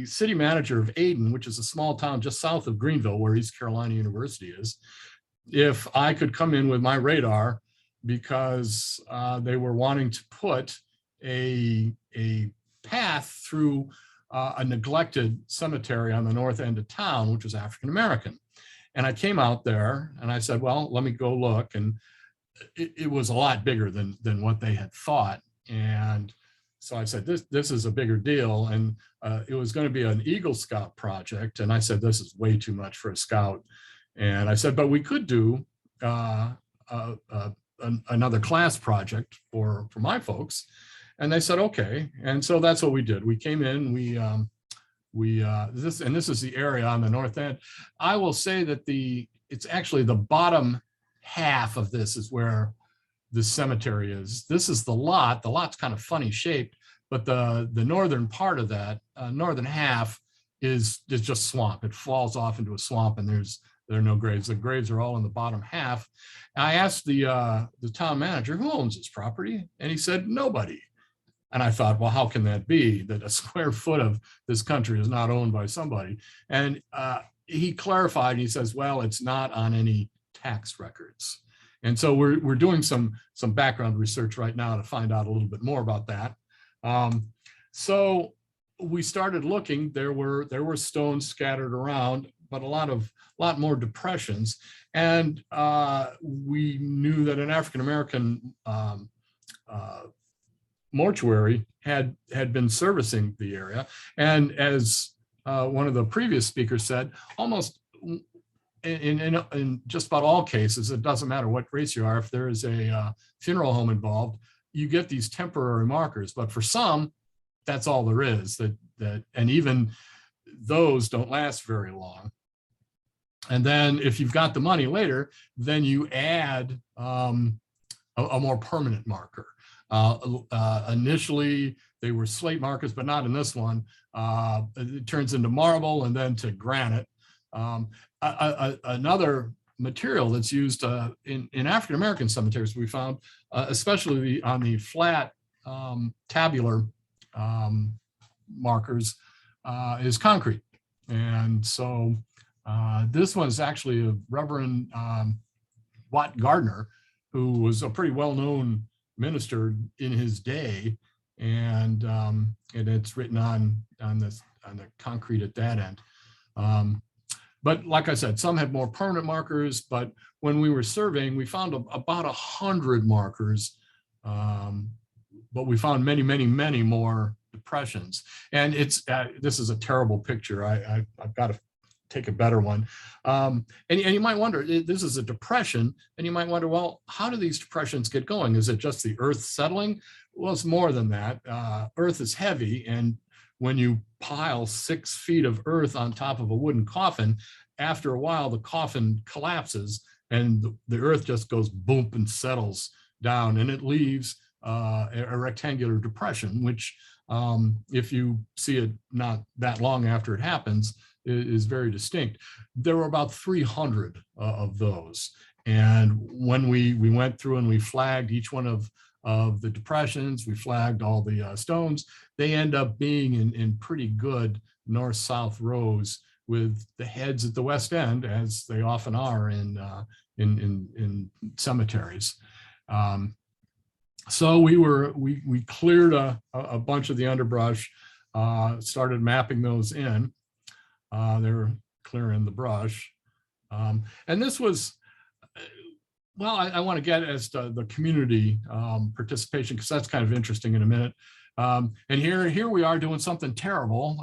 city manager of Ayden, which is a small town just south of Greenville, where East Carolina University is, if I could come in with my radar, because they were wanting to put a path through a neglected cemetery on the north end of town, which was African-American. And I came out there and I said, well, let me go look. And it was a lot bigger than what they had thought. And so I said, this is a bigger deal. And it was going to be an Eagle Scout project. And I said, this is way too much for a scout. And I said, but we could do another class project for my folks. And they said, okay. And so that's what we did. We came in, this is the area on the north end. I will say that it's actually the bottom half of this is where the cemetery is. This is the lot. The lot's kind of funny shaped, but the northern part of that, northern half is just swamp. It falls off into a swamp, and there are no graves. The graves are all in the bottom half. I asked the town manager, who owns this property? And he said, nobody. And I thought, well, how can that be, that a square foot of this country is not owned by somebody? And he clarified, he says, well, it's not on any tax records. And so we're doing some background research right now to find out a little bit more about that. So we started looking. There were stones scattered around, but a lot more depressions. And we knew that an African-American mortuary had been servicing the area. And as one of the previous speakers said, almost in just about all cases, it doesn't matter what race you are, if there is a funeral home involved, you get these temporary markers. But for some, that's all there is, and even those don't last very long. And then if you've got the money later, then you add a more permanent marker. Initially, they were slate markers, but not in this one. It turns into marble and then to granite. Another material that's used in African-American cemeteries, we found, especially on the flat tabular markers, is concrete. And so this one is actually a Reverend Watt Gardner, who was a pretty well-known minister in his day, and it's written on the concrete at that end. But like I said, some had more permanent markers, but when we were surveying, we found about 100 markers, but we found many, many, many more depressions. And this is a terrible picture. I've got to take a better one. And you might wonder, this is a depression, and you might wonder, well, how do these depressions get going? Is it just the earth settling? Well, it's more than that. Earth is heavy, and when you pile 6 feet of earth on top of a wooden coffin, after a while, the coffin collapses and the earth just goes boom and settles down, and it leaves a rectangular depression, which if you see it not that long after it happens, is very distinct. There were about 300 of those. And when we went through and we flagged each one of the depressions, we flagged all the stones, they end up being in pretty good north-south rows, with the heads at the west end, as they often are in cemeteries. So we cleared a bunch of the underbrush, started mapping those in. They were clearing the brush. And this was, well, I want to get as to the community participation, because that's kind of interesting in a minute. And here we are doing something terrible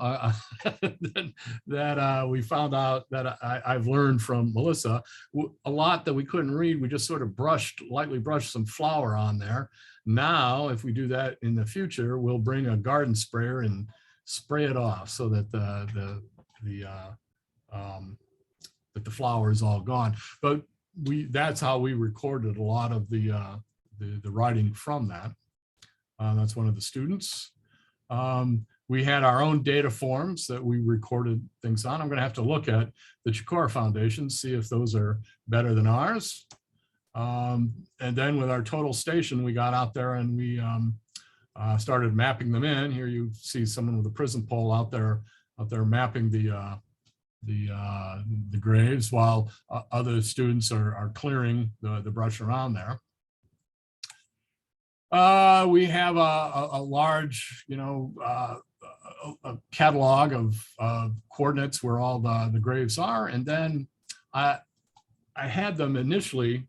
that we found out, that I've learned from Melissa. A lot that we couldn't read, we just sort of lightly brushed some flour on there. Now, if we do that in the future, we'll bring a garden sprayer and spray it off so that the flour is all gone. But that's how we recorded a lot of the the writing from that. That's one of the students. We had our own data forms that we recorded things on. I'm going to have to look at the Chikora Foundation, see if those are better than ours. And then with our total station, we got out there and we started mapping them in. Here you see someone with a prism pole out there mapping the graves, while other students are clearing the brush around there. We have a large, a catalog of coordinates where all the graves are. And then I had them initially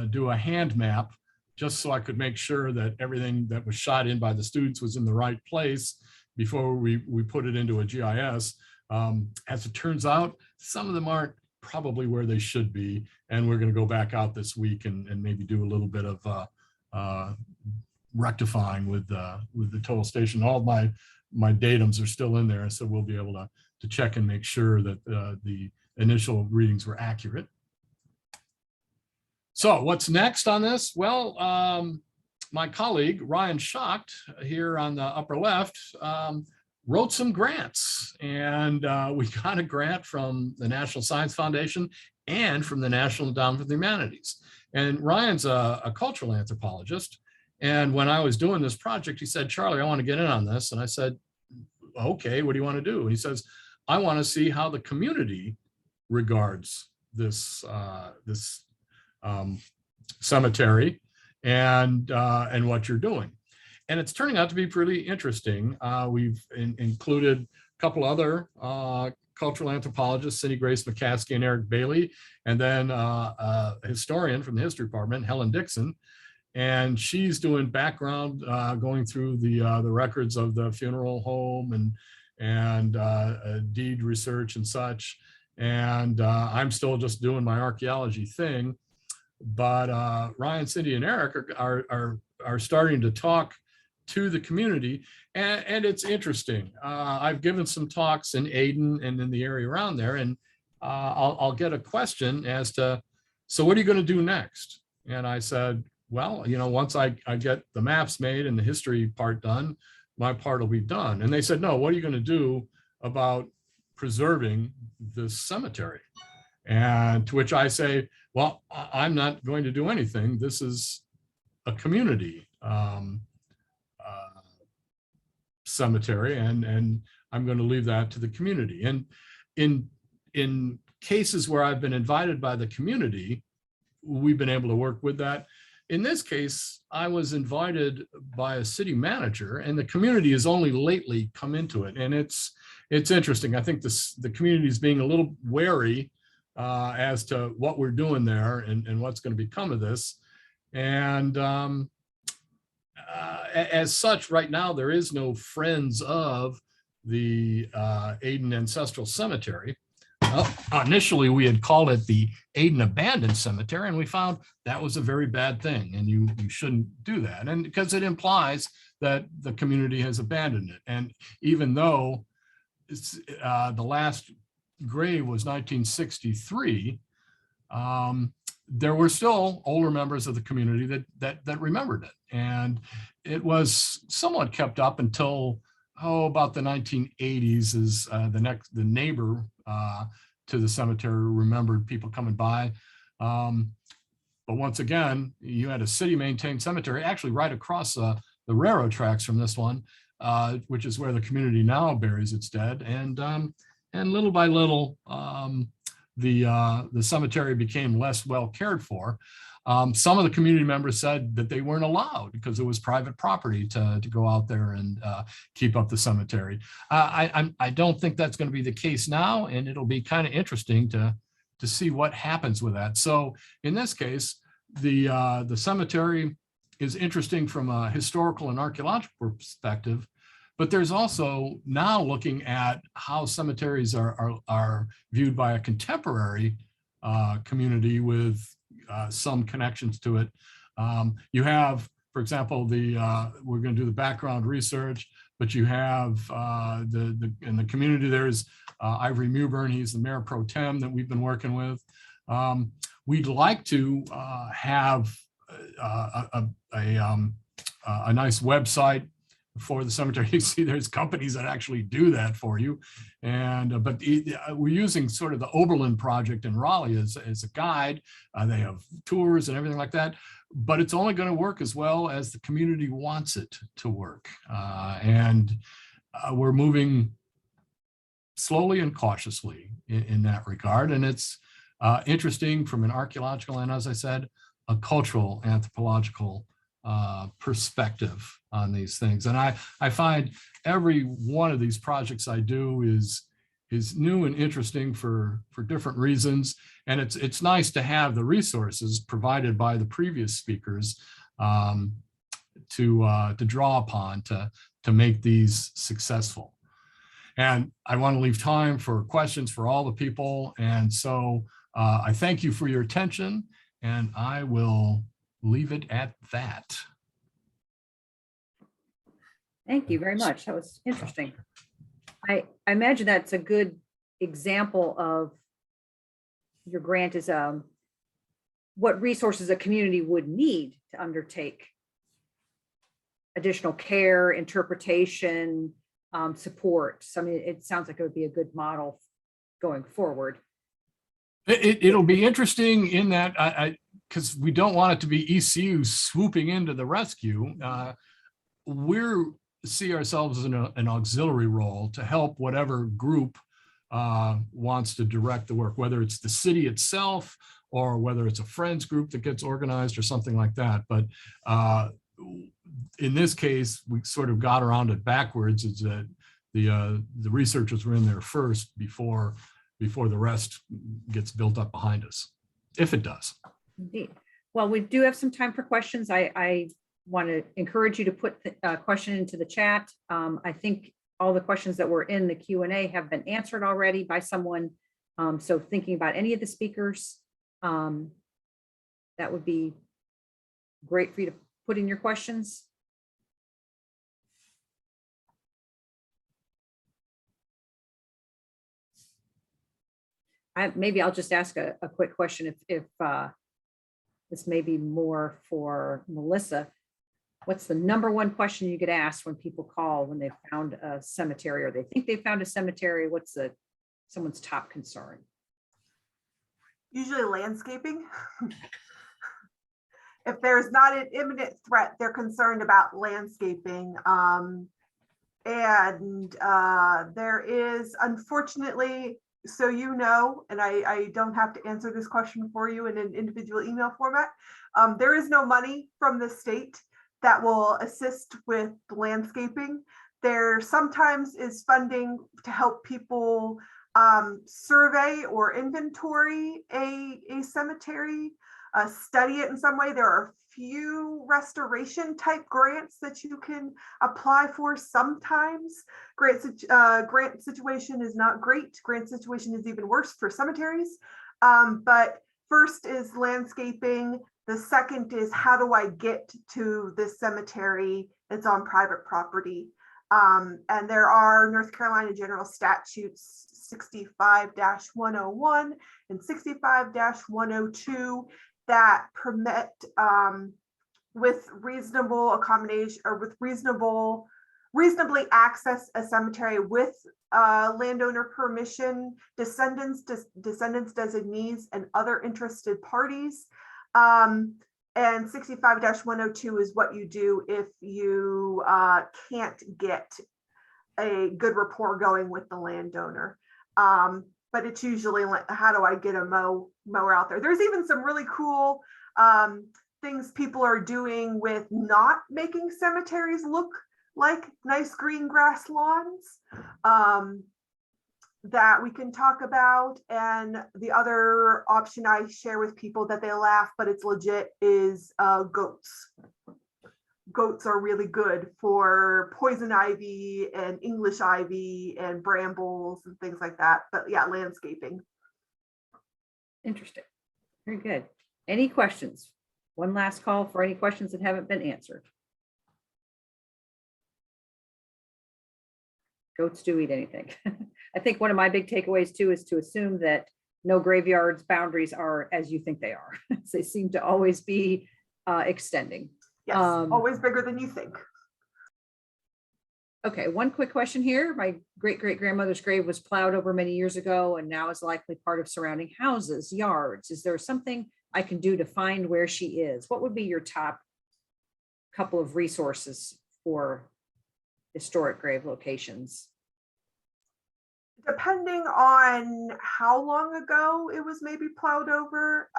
do a hand map just so I could make sure that everything that was shot in by the students was in the right place before we put it into a GIS. As it turns out, some of them aren't probably where they should be. And we're going to go back out this week and maybe do a little bit of rectifying with the total station. All my datums are still in there, so we'll be able to check and make sure that the initial readings were accurate. So what's next on this? Well, my colleague Ryan Schacht here on the upper left wrote some grants, and we got a grant from the National Science Foundation and from the National Endowment for the Humanities. And Ryan's a cultural anthropologist. And when I was doing this project, he said, "Charlie, I want to get in on this." And I said, "Okay, what do you want to do?" And he says, "I want to see how the community regards this cemetery and what you're doing." And it's turning out to be pretty interesting. We've included a couple other cultural anthropologists, Cindy Grace McCaskey and Eric Bailey, and then a historian from the history department, Helen Dixon. And she's doing background, going through the records of the funeral home and deed research and such. And I'm still just doing my archaeology thing. But Ryan, Cindy, and Eric are starting to talk to the community, and it's interesting. I've given some talks in Aden and in the area around there, and I'll get a question as to, "So what are you going to do next?" And I said, "Well, once I get the maps made and the history part done, my part will be done." And they said, "No, what are you going to do about preserving this cemetery?" And to which I say, "Well, I'm not going to do anything. This is a community cemetery, and I'm going to leave that to the community." And in cases where I've been invited by the community, we've been able to work with that. In this case, I was invited by a city manager, and the community has only lately come into it. And it's interesting. I think the community is being a little wary as to what we're doing there and what's going to become of this. And as such, right now, there is no Friends of the Aden Ancestral Cemetery. Initially, we had called it the Aden Abandoned Cemetery, and we found that was a very bad thing, and you shouldn't do that. And because it implies that the community has abandoned it. And even though it's, the last grave was 1963, there were still older members of the community that remembered it. And it was somewhat kept up until, about the 1980s, as the neighbor to the cemetery remembered people coming by. But once again, you had a city maintained cemetery actually right across the railroad tracks from this one, which is where the community now buries its dead. And little by little, the cemetery became less well cared for. Some of the community members said that they weren't allowed because it was private property to go out there and keep up the cemetery. I don't think that's going to be the case now, and it'll be kind of interesting to see what happens with that. So in this case, the cemetery is interesting from a historical and archaeological perspective, but there's also now looking at how cemeteries are viewed by a contemporary community with some connections to it. You have, for example, we're going to do the background research, but you have in the community, there's Ivory Mewburn. He's the mayor pro tem that we've been working with. We'd like to have a nice website for the cemetery. You see there's companies that actually do that for you. And but we're using sort of the Oberlin project in Raleigh as a guide. They have tours and everything like that, but it's only going to work as well as the community wants it to work. And we're moving slowly and cautiously in that regard. And it's interesting from an archaeological and, as I said, a cultural anthropological perspective on these things. And I find every one of these projects I do is new and interesting for different reasons. And it's nice to have the resources provided by the previous speakers to draw upon to make these successful. And I want to leave time for questions for all the people. And so I thank you for your attention, and I will leave it at that. Thank you very much. That was interesting. I imagine that's a good example of your grant is what resources a community would need to undertake additional care, interpretation, support. So I mean, it sounds like it would be a good model going forward. It'll be interesting in that because we don't want it to be ECU swooping into the rescue. We see ourselves in an auxiliary role to help whatever group wants to direct the work, whether it's the city itself or whether it's a friends group that gets organized or something like that. But in this case, we sort of got around it backwards. Is that the researchers were in there first before the rest gets built up behind us, if it does. Indeed. Well, we do have some time for questions. I want to encourage you to put the question into the chat. I think all the questions that were in the Q&A have been answered already by someone. So thinking about any of the speakers, that would be great for you to put in your questions. Maybe I'll just ask a quick question if this may be more for Melissa. What's the number one question you get asked when people call when they found a cemetery or they think they found a cemetery? What's someone's top concern? Usually landscaping. If there's not an imminent threat, they're concerned about landscaping. And there is, unfortunately, so you know, and I don't have to answer this question for you in an individual email format, there is no money from the state that will assist with landscaping. There sometimes is funding to help people survey or inventory a cemetery, study it in some way. There are few restoration type grants that you can apply for sometimes. Grant situation is not great. Grant situation is even worse for cemeteries. But first is landscaping. The second is, how do I get to this cemetery that's on private property? And there are North Carolina General Statutes 65-101 and 65-102 that permit with reasonable accommodation or with reasonably access a cemetery with landowner permission, descendants, designees, and other interested parties. And 65-102 is what you do if you can't get a good rapport going with the landowner. But it's usually like, how do I get a mower out there? There's even some really cool things people are doing with not making cemeteries look like nice green grass lawns that we can talk about. And the other option I share with people that they laugh, but it's legit, is goats. Goats are really good for poison ivy and English ivy and brambles and things like that. But yeah, landscaping. Interesting. Very good. Any questions? One last call for any questions that haven't been answered. Goats do eat anything. I think one of my big takeaways too is to assume that no graveyards boundaries are as you think they are. They seem to always be extending. Yes, always bigger than you think. Okay, one quick question here. My great-great-grandmother's grave was plowed over many years ago and now is likely part of surrounding houses, yards. Is there something I can do to find where she is? What would be your top couple of resources for historic grave locations? Depending on how long ago it was maybe plowed over,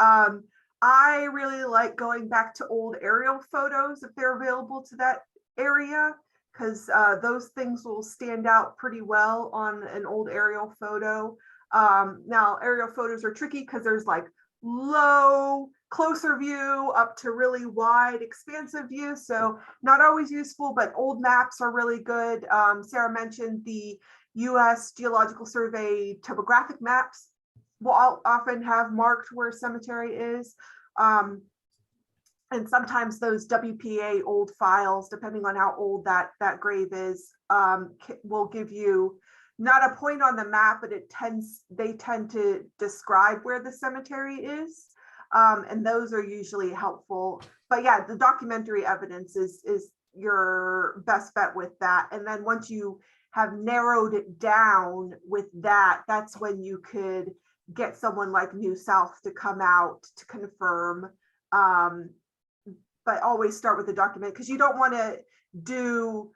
I really like going back to old aerial photos if they're available to that area, because those things will stand out pretty well on an old aerial photo. Now, aerial photos are tricky because there's like low, closer view up to really wide, expansive view. So not always useful, but old maps are really good. Sarah mentioned the US Geological Survey topographic maps will often have marked where a cemetery is. And sometimes those WPA old files, depending on how old that grave is, will give you not a point on the map, but they tend to describe where the cemetery is. And those are usually helpful. But yeah, the documentary evidence is your best bet with that. And then once you have narrowed it down with that, that's when you could get someone like New South to come out to confirm. But always start with the document, because you don't want to do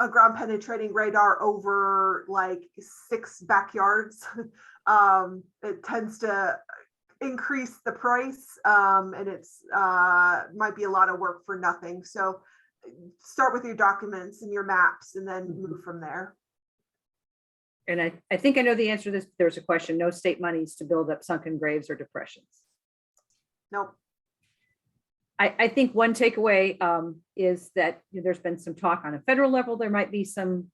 a ground penetrating radar over like 6 backyards. It tends to increase the price, and it's might be a lot of work for nothing. So start with your documents and your maps and then move from there. And I think I know the answer to this. There's a question: no state monies to build up sunken graves or depressions. Nope. I think one takeaway is that there's been some talk on a federal level. There might be some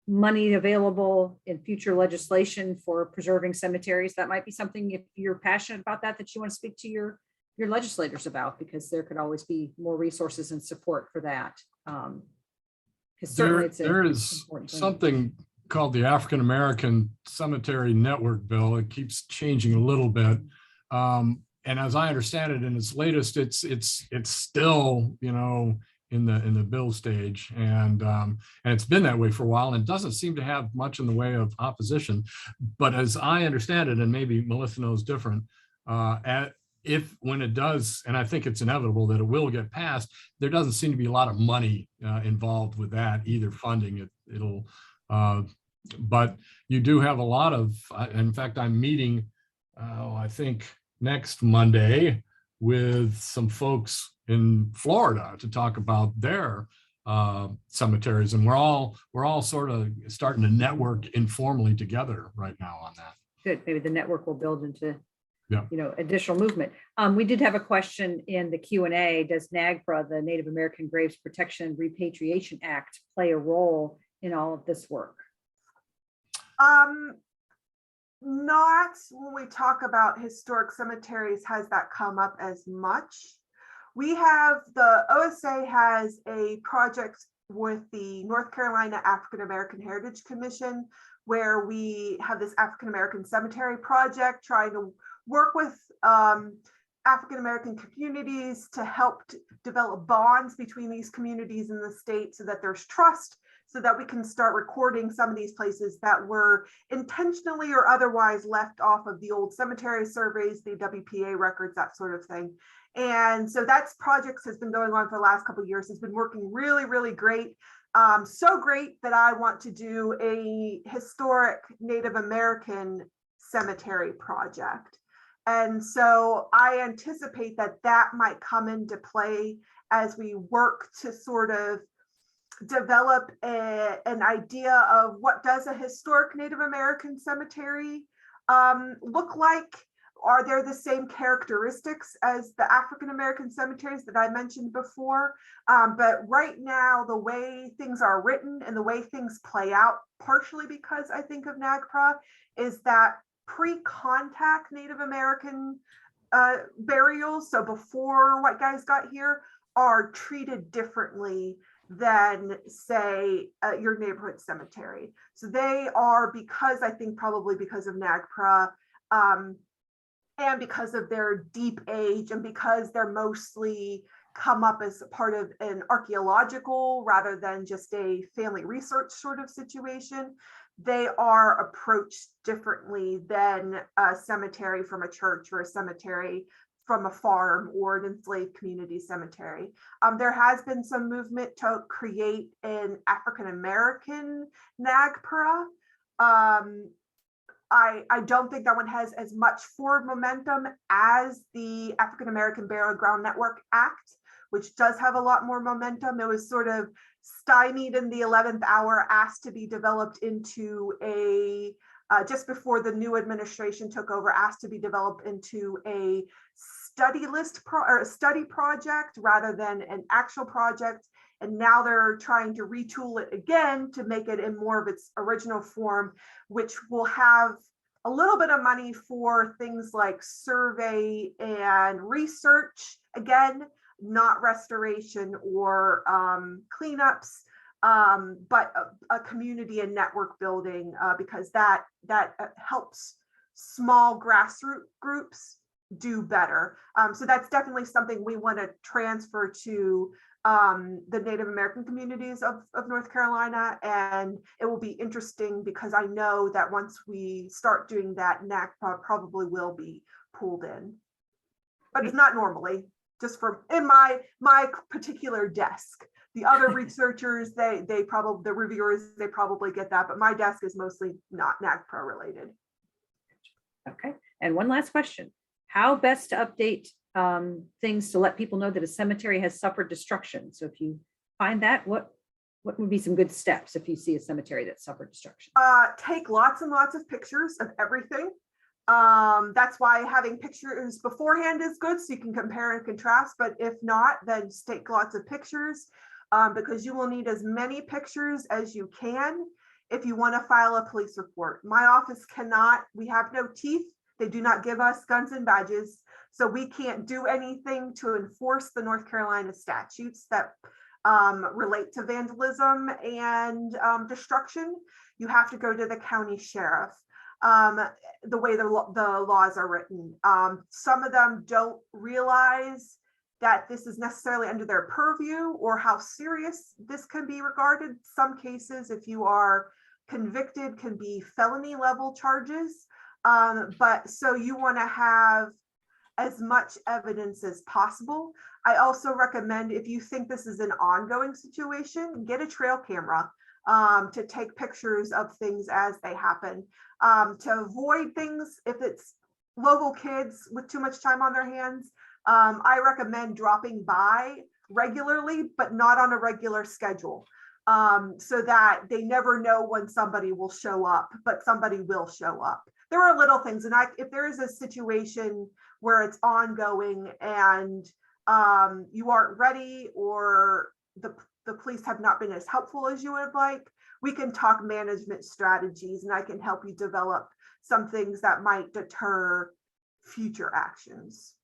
money available in future legislation for preserving cemeteries. That might be something, if you're passionate about that you want to speak to your legislators about, because there could always be more resources and support for that. Because certainly there is something called the African American Cemetery Network Bill. It keeps changing a little bit. And as I understand it, in its latest, it's still, in the bill stage, and it's been that way for a while, and doesn't seem to have much in the way of opposition. But as I understand it, and maybe Melissa knows different, when it does, and I think it's inevitable that it will get passed, there doesn't seem to be a lot of money involved with that, either funding it. But you do have a lot of. In fact, I'm meeting, I think, next Monday with some folks in Florida to talk about their cemeteries, and we're all sort of starting to network informally together right now on that. Good. Maybe the network will build into additional movement. We did have a question in the Q&A. Does NAGPRA, the Native American Graves Protection and Repatriation Act, play a role in all of this work? Not when we talk about historic cemeteries has that come up as much. We have, the OSA has a project with the North Carolina African American Heritage Commission, where we have this African American cemetery project trying to work with African American communities to help develop bonds between these communities in the state, so that there's trust, so that we can start recording some of these places that were intentionally or otherwise left off of the old cemetery surveys, the WPA records, that sort of thing. And so that project has been going on for the last couple of years. It's been working really, really great. So great that I want to do a historic Native American cemetery project. And so I anticipate that might come into play as we work to sort of develop an idea of what does a historic Native American cemetery look like. Are there the same characteristics as the African American cemeteries that I mentioned before? But right now, the way things are written and the way things play out, partially because I think of NAGPRA, is that pre-contact Native American burials, so before white guys got here, are treated differently than, say, your neighborhood cemetery. So they are, because I think probably because of NAGPRA, and because of their deep age, and because they're mostly come up as part of an archaeological rather than just a family research sort of situation, they are approached differently than a cemetery from a church or a cemetery from a farm or an enslaved community cemetery. There has been some movement to create an African-American NAGPRA. I don't think that one has as much forward momentum as the African-American Burial Ground Network Act, which does have a lot more momentum. It was sort of stymied in the 11th hour, asked to be developed into a, just before the new administration took over, asked to be developed into a study list or a study project rather than an actual project. And now they're trying to retool it again to make it in more of its original form, which will have a little bit of money for things like survey and research, again, not restoration or cleanups, but a community and network building, because that helps small grassroots groups do better. So that's definitely something we want to transfer to the Native American communities of North Carolina. And it will be interesting because I know that once we start doing that, NAGPRA probably will be pulled in. But it's not normally, just from in my particular desk. The other researchers, they probably, the reviewers, they probably get that, but my desk is mostly not NAGPRA related. Okay, and one last question. How best to update things to let people know that a cemetery has suffered destruction? So if you find that, what would be some good steps if you see a cemetery that suffered destruction? Take lots and lots of pictures of everything. That's why having pictures beforehand is good, so you can compare and contrast. But if not, then just take lots of pictures, because you will need as many pictures as you can if you want to file a police report. My office cannot, we have no teeth. They do not give us guns and badges. So we can't do anything to enforce the North Carolina statutes that relate to vandalism and destruction. You have to go to the county sheriff. The way the laws are written. Some of them don't realize that this is necessarily under their purview or how serious this can be regarded. Some cases, if you are convicted, can be felony level charges. But so you want to have as much evidence as possible. I also recommend, if you think this is an ongoing situation, get a trail camera to take pictures of things as they happen. To avoid things, if it's local kids with too much time on their hands, I recommend dropping by regularly, but not on a regular schedule, so that they never know when somebody will show up, but somebody will show up. There are little things, and if there is a situation where it's ongoing and you aren't ready, or the police have not been as helpful as you would like, we can talk management strategies, and I can help you develop some things that might deter future actions.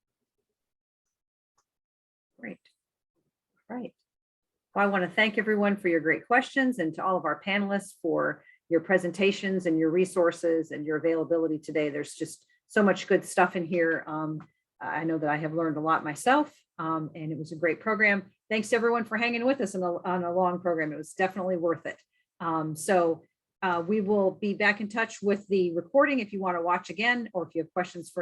Great. Right. Well, I want to thank everyone for your great questions, and to all of our panelists for your presentations and your resources and your availability today. There's just so much good stuff in here. I know that I have learned a lot myself, and it was a great program. Thanks to everyone for hanging with us on a long program. It was definitely worth it. We will be back in touch with the recording if you want to watch again, or if you have questions for